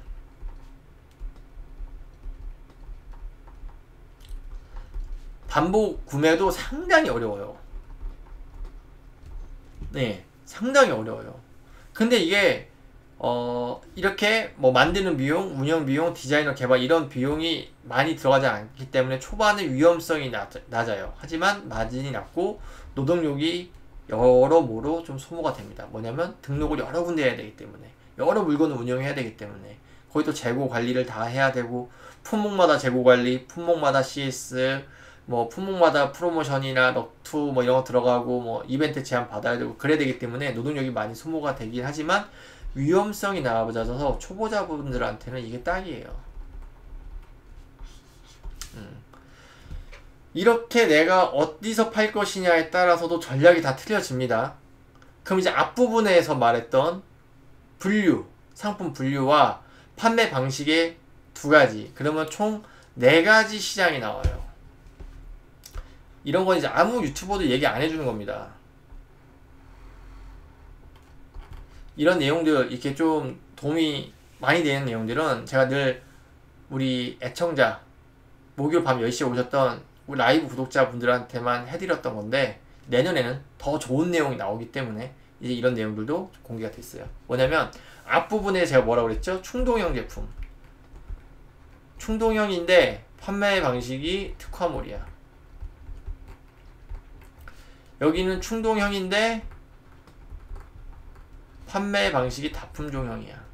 반복 구매도 상당히 어려워요. 네, 상당히 어려워요. 근데 이게 이렇게 뭐 만드는 비용, 운영 비용, 디자이너 개발 이런 비용이 많이 들어가지 않기 때문에 초반에 위험성이 낮아요. 하지만 마진이 낮고 노동력이 여러모로 좀 소모가 됩니다. 뭐냐면 등록을 여러 군데 해야 되기 때문에, 여러 물건을 운영해야 되기 때문에, 거기 또 재고 관리를 다 해야 되고, 품목마다 재고 관리, 품목마다 CS, 뭐 품목마다 프로모션이나 럭투 뭐 이런 거 들어가고, 뭐 이벤트 제한 받아야 되고 그래야 되기 때문에 노동력이 많이 소모가 되긴 하지만 위험성이 낮아져서 초보자분들한테는 이게 딱이에요. 이렇게 내가 어디서 팔 것이냐에 따라서도 전략이 다 틀려집니다. 그럼 이제 앞부분에서 말했던 분류, 상품 분류와 판매 방식의 두 가지, 그러면 총 4가지 시장이 나와요. 이런 건 이제 아무 유튜버도 얘기 안 해주는 겁니다. 이런 내용들 이렇게 좀 도움이 많이 되는 내용들은 제가 늘 우리 애청자 목요일 밤 10시에 오셨던 우리 라이브 구독자분들한테만 해드렸던 건데, 내년에는 더 좋은 내용이 나오기 때문에 이제 이런 내용들도 공개가 됐어요. 뭐냐면 앞부분에 제가 뭐라고 그랬죠? 충동형 제품. 충동형인데 판매 방식이 특화물이야. 여기는 충동형인데 판매 방식이 다품종형이야.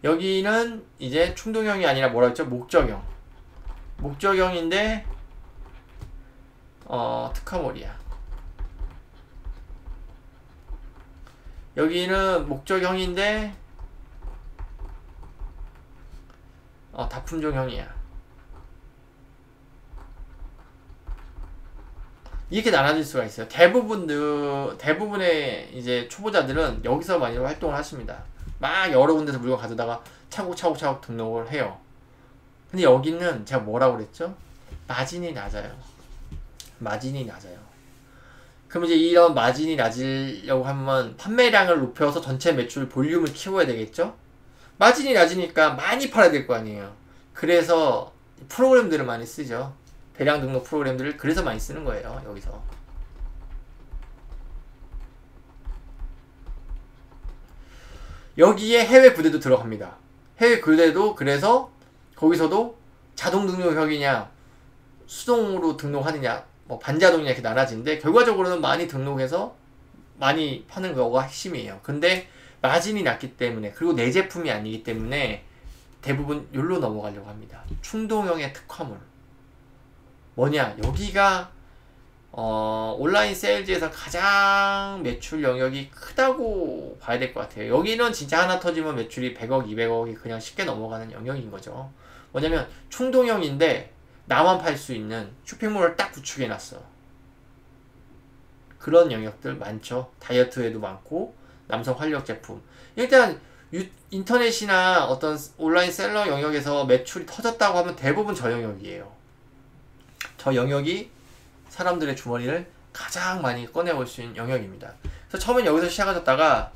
여기는 이제 충동형이 아니라 뭐라 했죠? 목적형. 목적형인데 특화물이야. 여기는 목적형인데 다품종형이야. 이렇게 나눠질 수가 있어요. 대부분의 이제 초보자들은 여기서 많이 활동을 하십니다. 막 여러 군데서 물건 가져다가 차곡차곡 등록을 해요. 근데 여기는 제가 뭐라고 그랬죠? 마진이 낮아요. 마진이 낮아요. 그럼 이제 이런 마진이 낮으려고 하면 판매량을 높여서 전체 매출 볼륨을 키워야 되겠죠? 마진이 낮으니까 많이 팔아야 될 거 아니에요. 그래서 프로그램들을 많이 쓰죠. 대량 등록 프로그램들을 그래서 많이 쓰는 거예요. 여기서. 여기에 해외 구대도 들어갑니다. 해외 구대도 그래서 거기서도 자동 등록형이냐 수동으로 등록하느냐 뭐 반자동이냐 이렇게 나눠지는데, 결과적으로는 많이 등록해서 많이 파는 거가 핵심이에요. 근데 마진이 낮기 때문에, 그리고 내 제품이 아니기 때문에 대부분 여기로 넘어가려고 합니다. 충동형의 특화물. 뭐냐, 여기가 온라인 세일즈에서 가장 매출 영역이 크다고 봐야 될 것 같아요. 여기는 진짜 하나 터지면 매출이 100억, 200억이 그냥 쉽게 넘어가는 영역인 거죠. 뭐냐면 충동형인데 나만 팔 수 있는 쇼핑몰을 딱 구축해 놨어. 그런 영역들 많죠. 다이어트에도 많고 남성 활력 제품. 일단 인터넷이나 어떤 온라인 셀러 영역에서 매출이 터졌다고 하면 대부분 저 영역이에요. 저 영역이 사람들의 주머니를 가장 많이 꺼내올 수 있는 영역입니다. 그래서 처음엔 여기서 시작하셨다가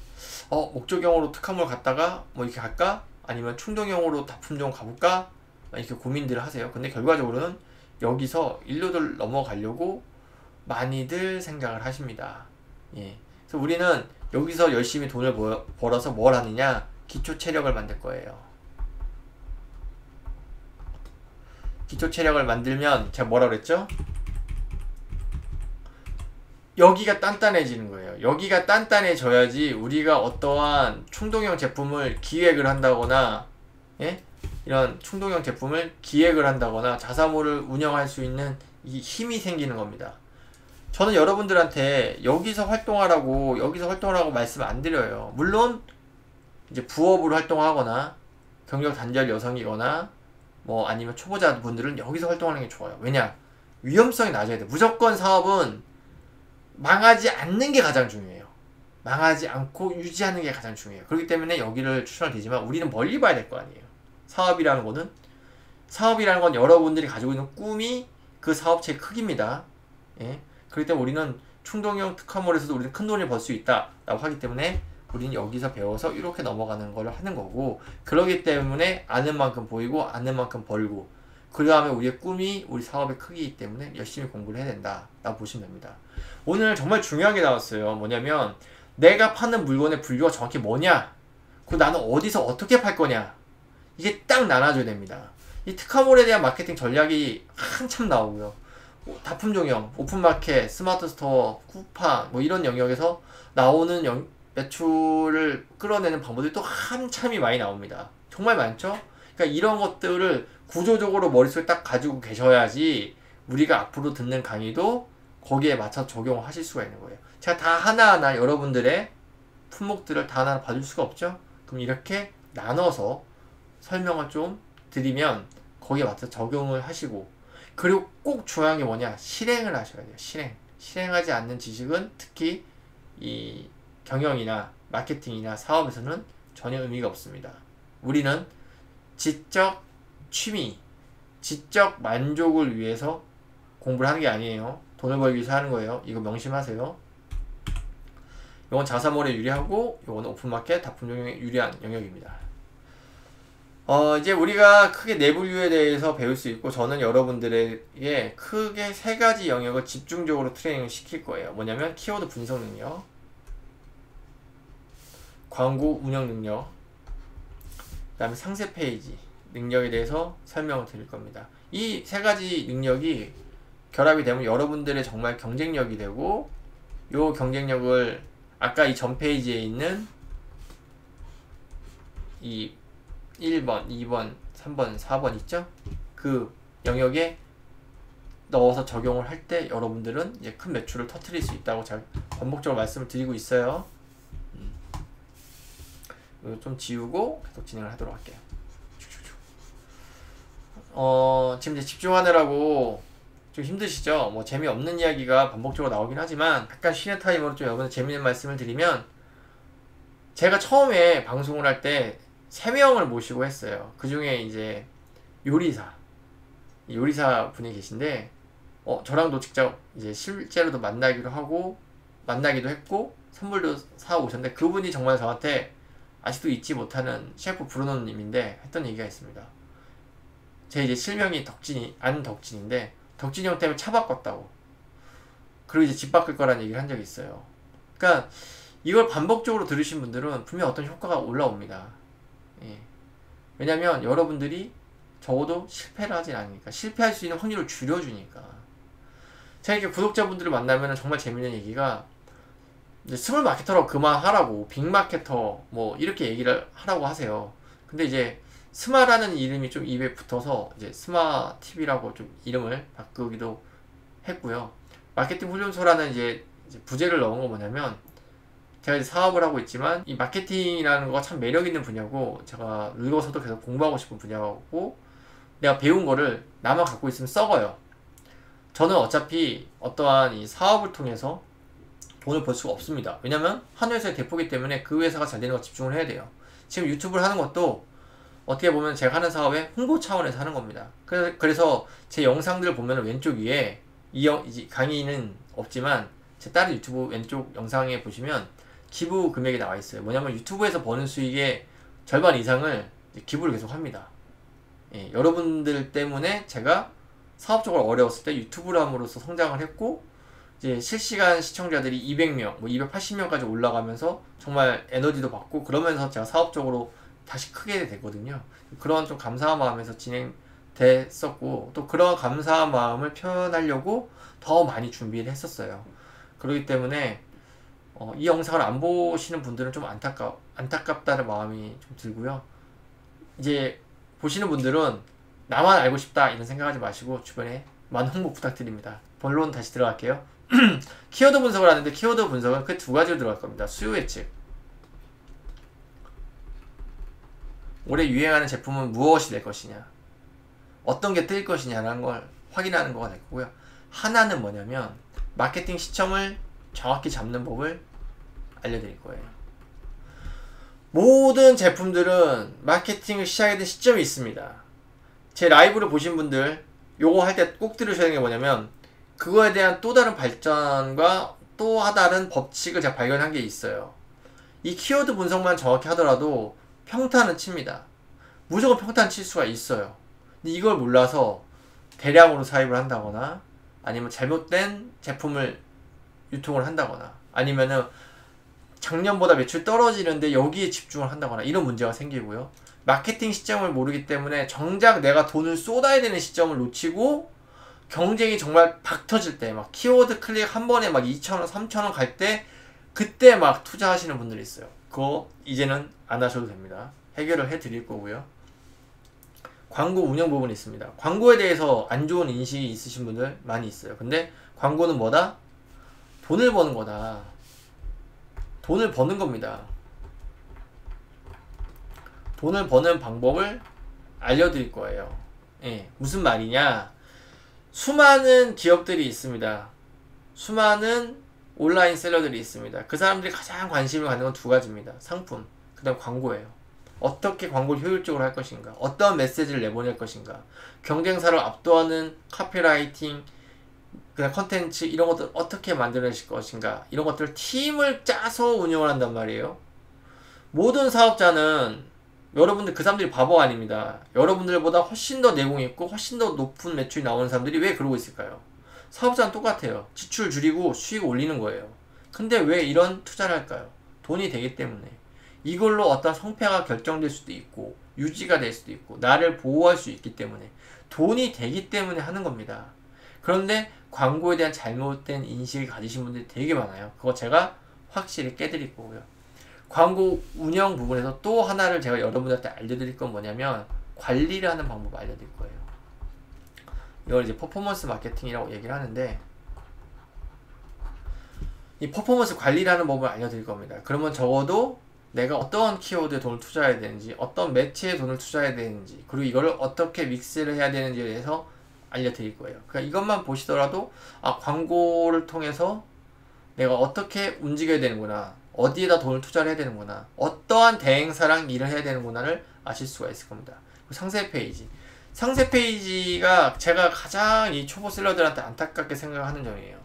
목적형으로 특화물 갔다가 뭐 이렇게 갈까? 아니면 충동형으로 다품종 가볼까? 이렇게 고민들을 하세요. 근데 결과적으로는 여기서 일로들 넘어가려고 많이들 생각을 하십니다. 예. 그래서 우리는 여기서 열심히 돈을 벌어서 뭘 하느냐? 기초 체력을 만들 거예요. 기초 체력을 만들면 제가 뭐라 그랬죠? 여기가 단단해지는 거예요. 여기가 단단해져야지 우리가 어떠한 충동형 제품을 기획을 한다거나, 예? 이런 충동형 제품을 기획을 한다거나 자사몰을 운영할 수 있는 이 힘이 생기는 겁니다. 저는 여러분들한테 여기서 활동하라고 말씀 안 드려요. 물론 이제 부업으로 활동하거나 경력 단절 여성이거나 뭐 아니면 초보자 분들은 여기서 활동하는 게 좋아요. 왜냐? 위험성이 낮아야 돼. 무조건 사업은 망하지 않는 게 가장 중요해요. 망하지 않고 유지하는 게 가장 중요해요. 그렇기 때문에 여기를 추천을 드리지만 우리는 멀리 봐야 될 거 아니에요. 사업이라는 건 여러분들이 가지고 있는 꿈이 그 사업체의 크기입니다. 예? 그렇기 때문에 우리는 충동형 특화몰에서도 우리는 큰 돈을 벌 수 있다 라고 하기 때문에 우리는 여기서 배워서 이렇게 넘어가는 걸 하는 거고, 그러기 때문에 아는 만큼 보이고 아는 만큼 벌고, 그 다음에 우리의 꿈이 우리 사업의 크기이기 때문에 열심히 공부를 해야 된다 라고 보시면 됩니다. 오늘 정말 중요한 게 나왔어요. 뭐냐면 내가 파는 물건의 분류가 정확히 뭐냐, 그리고 나는 어디서 어떻게 팔 거냐, 이게 딱 나눠줘야 됩니다. 이 특화몰에 대한 마케팅 전략이 한참 나오고요. 다품종형, 오픈마켓, 스마트 스토어, 쿠팡 뭐 이런 영역에서 나오는 매출을 끌어내는 방법들이 또 한참이 많이 나옵니다. 정말 많죠? 그러니까 이런 것들을 구조적으로 머릿속에 딱 가지고 계셔야지 우리가 앞으로 듣는 강의도 거기에 맞춰 적용하실 수가 있는 거예요. 제가 다 하나하나 여러분들의 품목들을 다 하나 봐줄 수가 없죠? 그럼 이렇게 나눠서 설명을 좀 드리면 거기에 맞춰 적용을 하시고, 그리고 꼭 중요한 게 뭐냐? 실행을 하셔야 돼요. 실행하지 않는 지식은 특히 이 경영이나 마케팅이나 사업에서는 전혀 의미가 없습니다. 우리는 지적 취미, 지적 만족을 위해서 공부를 하는 게 아니에요. 돈을 벌기 위해서 하는 거예요. 이거 명심하세요. 이건 자사몰에 유리하고 이거는 오픈마켓 다품종에 유리한 영역입니다. 이제 우리가 크게 네 분류에 대해서 배울 수 있고, 저는 여러분들에게 크게 세 가지 영역을 집중적으로 트레이닝을 시킬 거예요. 뭐냐면 키워드 분석 능력, 광고 운영 능력, 그 다음에 상세 페이지 능력에 대해서 설명을 드릴 겁니다. 이 세 가지 능력이 결합이 되면 여러분들의 정말 경쟁력이 되고, 이 경쟁력을 아까 이 전 페이지에 있는 이 1번, 2번, 3번, 4번 있죠? 그 영역에 넣어서 적용을 할 때 여러분들은 이제 큰 매출을 터뜨릴 수 있다고 제가 반복적으로 말씀을 드리고 있어요. 이거 좀 지우고 계속 진행을 하도록 할게요. 지금 이제 집중하느라고 좀 힘드시죠? 뭐 재미없는 이야기가 반복적으로 나오긴 하지만, 약간 쉬는 타임으로 좀 여러분들 재미있는 말씀을 드리면, 제가 처음에 방송을 할 때 3명을 모시고 했어요. 그 중에 이제 요리사 분이 계신데, 저랑도 직접 이제 실제로도 만나기도 했고 선물도 사오셨는데, 그분이 정말 저한테 아직도 잊지 못하는 셰프 브루노님인데 했던 얘기가 있습니다. 제 이제 실명이 안덕진인데, 덕진이 형 때문에 차 바꿨다고, 그리고 이제 집 바꿀 거라는 얘기를 한 적이 있어요. 그러니까 이걸 반복적으로 들으신 분들은 분명 어떤 효과가 올라옵니다. 예. 왜냐면 여러분들이 적어도 실패를 하진 않으니까, 실패할 수 있는 확률을 줄여주니까. 제가 이렇게 구독자분들을 만나면 정말 재밌는 얘기가, 이제 스몰 마케터라고 그만하라고, 빅마케터 뭐 이렇게 얘기를 하라고 하세요. 근데 이제 스마라는 이름이 좀 입에 붙어서 이제 스마TV라고 좀 이름을 바꾸기도 했고요. 마케팅 훈련소라는 이제 부제를 넣은 거 뭐냐면, 제가 이제 사업을 하고 있지만 이 마케팅이라는 거가 참 매력 있는 분야고, 제가 늙어서도 계속 공부하고 싶은 분야고, 내가 배운 거를 나만 갖고 있으면 썩어요. 저는 어차피 어떠한 이 사업을 통해서 돈을 벌 수가 없습니다. 왜냐면 한 회사의 대표이기 때문에 그 회사가 잘 되는 거 집중을 해야 돼요. 지금 유튜브를 하는 것도 어떻게 보면 제가 하는 사업의 홍보 차원에서 하는 겁니다. 그래서 제 영상들을 보면 왼쪽 위에 이 강의는 없지만 제 다른 유튜브 왼쪽 영상에 보시면 기부 금액이 나와 있어요. 뭐냐면 유튜브에서 버는 수익의 절반 이상을 기부를 계속 합니다. 예, 여러분들 때문에 제가 사업적으로 어려웠을 때 유튜브를 함으로써 성장을 했고, 이제 실시간 시청자들이 200명, 뭐 280명까지 올라가면서 정말 에너지도 받고, 그러면서 제가 사업적으로 다시 크게 되거든요. 그런 좀 감사한 마음에서 진행됐었고, 또 그런 감사한 마음을 표현하려고 더 많이 준비를 했었어요. 그렇기 때문에 이 영상을 안 보시는 분들은 좀 안타깝다는 마음이 좀 들고요. 이제 보시는 분들은 나만 알고 싶다 이런 생각하지 마시고 주변에 많은 홍보 부탁드립니다. 본론 다시 들어갈게요. 키워드 분석을 하는데, 키워드 분석은 그 두 가지로 들어갈 겁니다. 수요 예측, 올해 유행하는 제품은 무엇이 될 것이냐, 어떤 게 뜰 것이냐라는 걸 확인하는 거가 될 거고요. 하나는 뭐냐면 마케팅 시점을 정확히 잡는 법을 알려드릴 거예요. 모든 제품들은 마케팅을 시작해야 될 시점이 있습니다. 제 라이브를 보신 분들 요거 할 때 꼭 들으셔야 되는 게 뭐냐면, 그거에 대한 또 다른 발전과 또 다른 법칙을 제가 발견한 게 있어요. 이 키워드 분석만 정확히 하더라도 평타는 칩니다. 무조건 평타는 칠 수가 있어요. 근데 이걸 몰라서 대량으로 사입을 한다거나, 아니면 잘못된 제품을 유통을 한다거나, 아니면은 작년보다 매출 떨어지는데 여기에 집중을 한다거나, 이런 문제가 생기고요. 마케팅 시점을 모르기 때문에 정작 내가 돈을 쏟아야 되는 시점을 놓치고, 경쟁이 정말 박 터질 때, 막 키워드 클릭 한 번에 막 2,000원, 3,000원 갈 때, 그때 막 투자하시는 분들이 있어요. 그거 이제는 안 하셔도 됩니다. 해결을 해 드릴 거고요. 광고 운영 부분이 있습니다. 광고에 대해서 안 좋은 인식이 있으신 분들 많이 있어요. 근데 광고는 뭐다? 돈을 버는 거다. 돈을 버는 겁니다. 돈을 버는 방법을 알려드릴 거예요. 예, 무슨 말이냐? 수많은 기업들이 있습니다. 수많은 온라인 셀러들이 있습니다. 그 사람들이 가장 관심을 갖는 건 두 가지입니다. 상품, 그 다음 광고예요. 어떻게 광고를 효율적으로 할 것인가, 어떤 메시지를 내보낼 것인가, 경쟁사를 압도하는 카피라이팅, 그다음 컨텐츠 이런 것들 어떻게 만들어내실 것인가, 이런 것들 팀을 짜서 운영을 한단 말이에요. 모든 사업자는 여러분들 그 사람들이 바보 아닙니다. 여러분들보다 훨씬 더 내공이 있고 훨씬 더 높은 매출이 나오는 사람들이 왜 그러고 있을까요? 사업자는 똑같아요. 지출 줄이고 수익 올리는 거예요. 근데 왜 이런 투자를 할까요? 돈이 되기 때문에. 이걸로 어떤 성패가 결정될 수도 있고 유지가 될 수도 있고 나를 보호할 수 있기 때문에, 돈이 되기 때문에 하는 겁니다. 그런데 광고에 대한 잘못된 인식을 가지신 분들이 되게 많아요. 그거 제가 확실히 깨드릴 거고요. 광고 운영 부분에서 또 하나를 제가 여러분들한테 알려드릴 건 뭐냐면, 관리를 하는 방법 알려드릴 거예요. 이걸 이제 퍼포먼스 마케팅이라고 얘기를 하는데, 이 퍼포먼스 관리를 하는 법을 알려드릴 겁니다. 그러면 적어도 내가 어떤 키워드에 돈을 투자해야 되는지, 어떤 매체에 돈을 투자해야 되는지, 그리고 이거를 어떻게 믹스를 해야 되는지에 대해서 알려드릴 거예요. 그러니까 이것만 보시더라도 광고를 통해서 내가 어떻게 움직여야 되는구나, 어디에다 돈을 투자를 해야 되는구나, 어떠한 대행사랑 일을 해야 되는구나를 아실 수가 있을 겁니다. 상세 페이지. 상세 페이지가 제가 가장 이 초보 셀러들한테 안타깝게 생각하는 점이에요.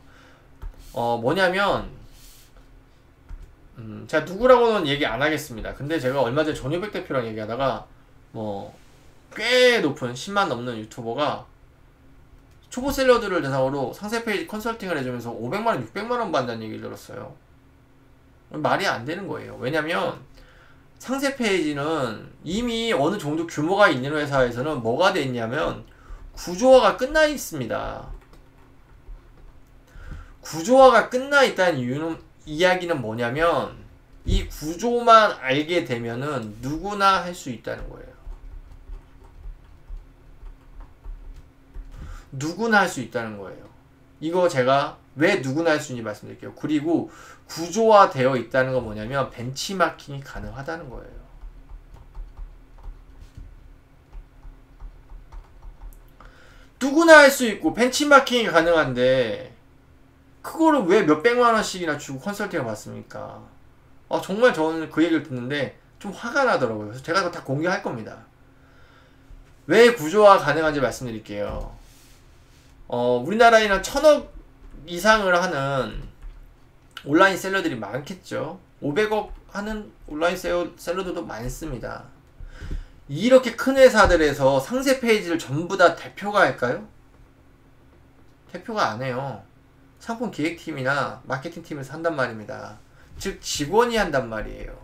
뭐냐면, 제가 누구라고는 얘기 안 하겠습니다. 근데 제가 얼마 전에 전효백 대표랑 얘기하다가, 꽤 높은 10만 넘는 유튜버가 초보 셀러들을 대상으로 상세 페이지 컨설팅을 해주면서 500만원, 600만원 받는다는 얘기를 들었어요. 말이 안 되는 거예요. 왜냐면 상세 페이지는 이미 어느 정도 규모가 있는 회사에서는 뭐가 돼 있냐면 구조화가 끝나 있습니다. 구조화가 끝나 있다는 이야기는 뭐냐면, 이 구조만 알게 되면은 누구나 할 수 있다는 거예요. 누구나 할 수 있다는 거예요. 이거 제가 왜 누구나 할 수 있는지 말씀드릴게요. 그리고 구조화되어 있다는 건 뭐냐면 벤치마킹이 가능하다는 거예요. 누구나 할 수 있고 벤치마킹이 가능한데 그거를 왜 몇백만 원씩이나 주고 컨설팅을 받습니까? 정말 저는 그 얘기를 듣는데 좀 화가 나더라고요. 그래서 제가 다 공개할 겁니다. 왜 구조화가 가능한지 말씀드릴게요. 우리나라에는 1000억 이상을 하는 온라인 셀러들이 많겠죠. 500억 하는 온라인 셀러들도 많습니다. 이렇게 큰 회사들에서 상세 페이지를 전부 다 대표가 할까요? 대표가 안 해요. 상품 기획팀이나 마케팅팀에서 한단 말입니다. 즉 직원이 한단 말이에요.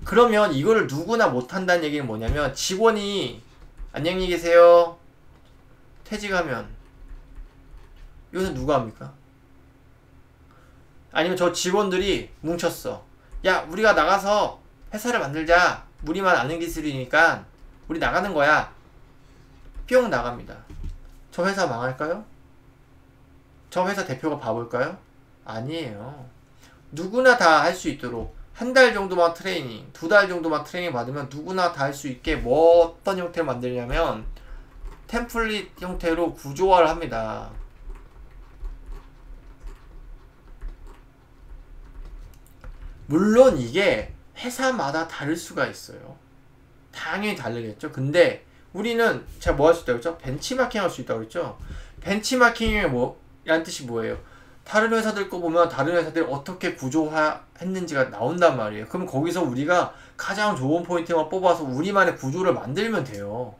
그러면 이거를 누구나 못한다는 얘기는 뭐냐면, 직원이 안녕히 계세요 퇴직하면 이것은 누가 합니까? 아니면 저 직원들이 뭉쳤어. 야, 우리가 나가서 회사를 만들자. 우리만 아는 기술이니까 우리 나가는 거야. 뿅 나갑니다. 저 회사 망할까요? 저 회사 대표가 바볼까요? 아니에요. 누구나 다 할 수 있도록 한 달 정도만 트레이닝, 2달 정도만 트레이닝 받으면 누구나 다 할 수 있게 어떤 형태를 만들냐면 템플릿 형태로 구조화를 합니다. 물론 이게 회사마다 다를 수가 있어요. 당연히 다르겠죠. 근데 우리는 제가 뭐 할 수 있다고 했죠? 벤치마킹 할 수 있다고 했죠? 벤치마킹이 라는 뜻이 뭐예요? 다른 회사들 거 보면 다른 회사들이 어떻게 구조화했는지가 나온단 말이에요. 그럼 거기서 우리가 가장 좋은 포인트만 뽑아서 우리만의 구조를 만들면 돼요.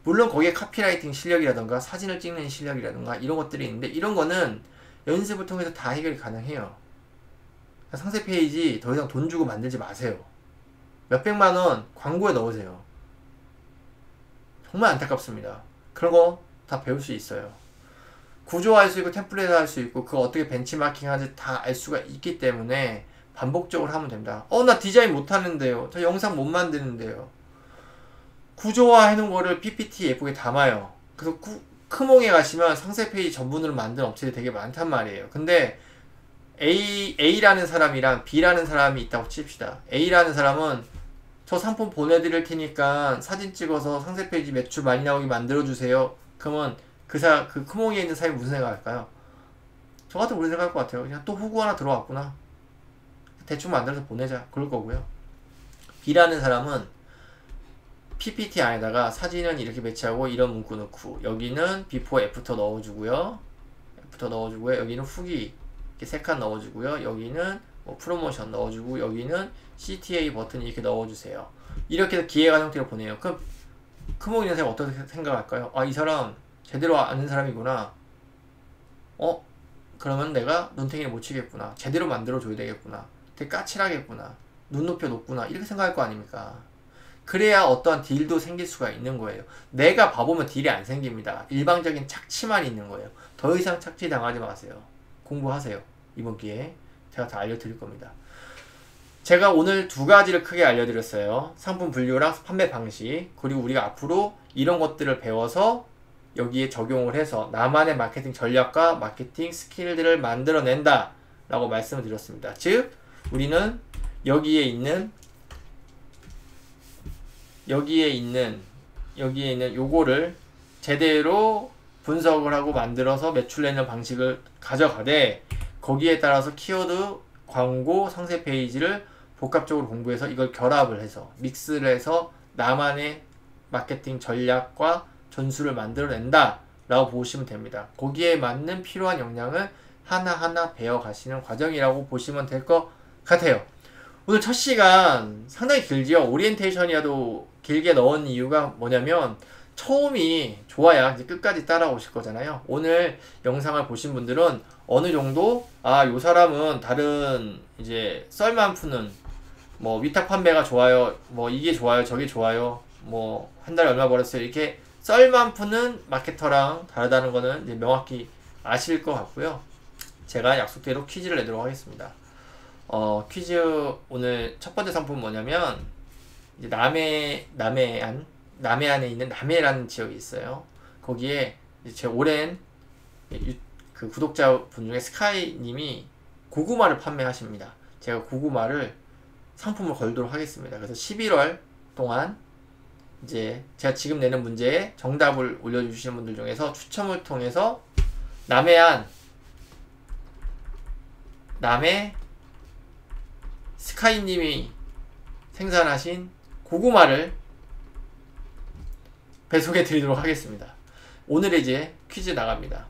물론 거기에 카피라이팅 실력이라던가 사진을 찍는 실력이라던가 이런 것들이 있는데, 이런 거는 연습을 통해서 다 해결이 가능해요. 상세 페이지 더 이상 돈 주고 만들지 마세요. 몇백만 원 광고에 넣으세요. 정말 안타깝습니다. 그런 거 다 배울 수 있어요. 구조화할 수 있고 템플릿 할 수 있고 그거 어떻게 벤치마킹 하는지 다 알 수가 있기 때문에 반복적으로 하면 됩니다. 나 디자인 못하는데요. 저 영상 못 만드는데요. 구조화 해놓은 거를 PPT 예쁘게 담아요. 그래서 크몽에 가시면 상세 페이지 전문으로 만든 업체들이 되게 많단 말이에요. 근데 A라는 사람이랑 B라는 사람이 있다고 칩시다. A라는 사람은 저 상품 보내드릴 테니까 사진 찍어서 상세 페이지 매출 많이 나오게 만들어주세요. 그러면 그 크몽에 있는 사람이 무슨 생각할까요? 저 같은 무슨 생각할 것 같아요. 그냥 또 호구 하나 들어왔구나. 대충 만들어서 보내자. 그럴 거고요. B라는 사람은 PPT 안에다가 사진은 이렇게 배치하고 이런 문구 넣고, 여기는 비포 애프터 넣어주고요. 여기는 후기 이렇게 3칸 넣어주고요. 여기는 뭐 프로모션 넣어주고, 여기는 CTA 버튼 이렇게 넣어주세요. 이렇게 해서 기획안 형태로 보내요. 그럼 크모인 선생 어떻게 생각할까요? 아, 이 사람 제대로 아는 사람이구나. 그러면 내가 눈탱이를 못 치겠구나. 제대로 만들어줘야 되겠구나. 되게 까칠하겠구나. 눈높이가 높구나. 이렇게 생각할 거 아닙니까? 그래야 어떠한 딜도 생길 수가 있는 거예요. 내가 바보면 딜이 안 생깁니다. 일방적인 착취만 있는 거예요. 더 이상 착취 당하지 마세요. 공부하세요. 이번 기회에 제가 다 알려드릴 겁니다. 제가 오늘 2가지를 크게 알려드렸어요. 상품 분류랑 판매 방식. 그리고 우리가 앞으로 이런 것들을 배워서 여기에 적용을 해서 나만의 마케팅 전략과 마케팅 스킬들을 만들어낸다 라고 말씀을 드렸습니다. 즉 우리는 여기에 있는 요거를 제대로 분석을 하고 만들어서 매출내는 방식을 가져가되, 거기에 따라서 키워드, 광고, 상세 페이지를 복합적으로 공부해서 이걸 결합을 해서 믹스를 해서 나만의 마케팅 전략과 전술을 만들어낸다 라고 보시면 됩니다. 거기에 맞는 필요한 역량을 하나하나 배워가시는 과정이라고 보시면 될 것 같아요. 오늘 첫 시간 상당히 길지요. 오리엔테이션이라도 길게 넣은 이유가 뭐냐면, 처음이 좋아야 이제 끝까지 따라오실 거잖아요. 오늘 영상을 보신 분들은 어느 정도 요 사람은 다른 이제 썰만 푸는 뭐 위탁 판매가 좋아요, 뭐 이게 좋아요, 저게 좋아요, 뭐 한 달에 얼마 벌었어요, 이렇게 썰만 푸는 마케터랑 다르다는 거는 이제 명확히 아실 것 같고요. 제가 약속대로 퀴즈를 내도록 하겠습니다. 퀴즈 오늘 첫 번째 상품 뭐냐면, 이제 남해안에 있는 남해라는 지역이 있어요. 거기에 제 오랜 그 구독자분 중에 스카이님이 고구마를 판매하십니다. 제가 고구마를 상품을 걸도록 하겠습니다. 그래서 11월 동안 이제 제가 지금 내는 문제에 정답을 올려주시는 분들 중에서 추첨을 통해서 남해 스카이님이 생산하신 고구마를 배송해 드리도록 하겠습니다. 오늘 이제 퀴즈 나갑니다.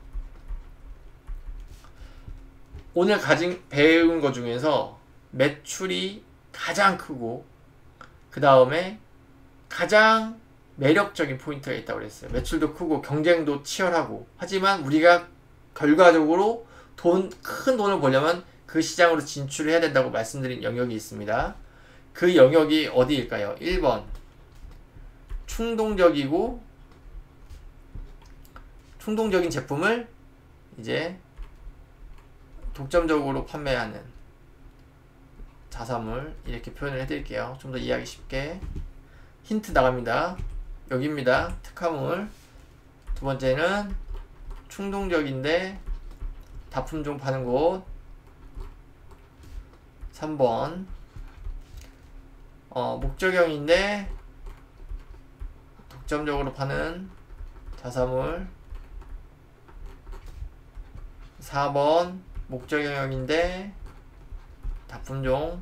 오늘 배운 것 중에서 매출이 가장 크고 그 다음에 가장 매력적인 포인트가 있다고 그랬어요. 매출도 크고 경쟁도 치열하고, 하지만 우리가 결과적으로 큰 돈을 벌려면 그 시장으로 진출을 해야 된다고 말씀드린 영역이 있습니다. 그 영역이 어디일까요? 1번 충동적인 제품을 이제 독점적으로 판매하는 자사물, 이렇게 표현을 해드릴게요. 좀 더 이해하기 쉽게. 힌트 나갑니다. 여기입니다. 특화물. 두 번째는 충동적인데 다품종 파는 곳. 3번 목적형인데 독점적으로 파는 자사물. 4번 목적형인데 다품종.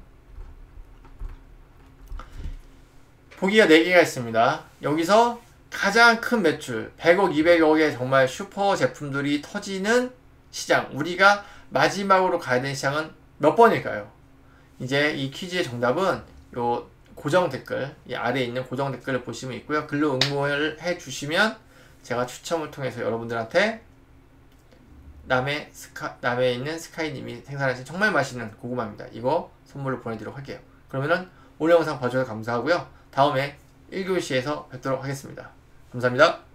보기가 4개가 있습니다. 여기서 가장 큰 매출 100억, 200억의 정말 슈퍼 제품들이 터지는 시장, 우리가 마지막으로 가야 되는 시장은 몇 번일까요? 이제 이 퀴즈의 정답은 요 고정 댓글, 이 아래에 있는 고정 댓글을 보시면 있고요. 글로 응모를 해주시면 제가 추첨을 통해서 여러분들한테 남해에 있는 스카이님이 생산하신 정말 맛있는 고구마입니다. 이거 선물로 보내드리도록 할게요. 그러면은 오늘 영상 봐주셔서 감사하고요. 다음에 1교시에서 뵙도록 하겠습니다. 감사합니다.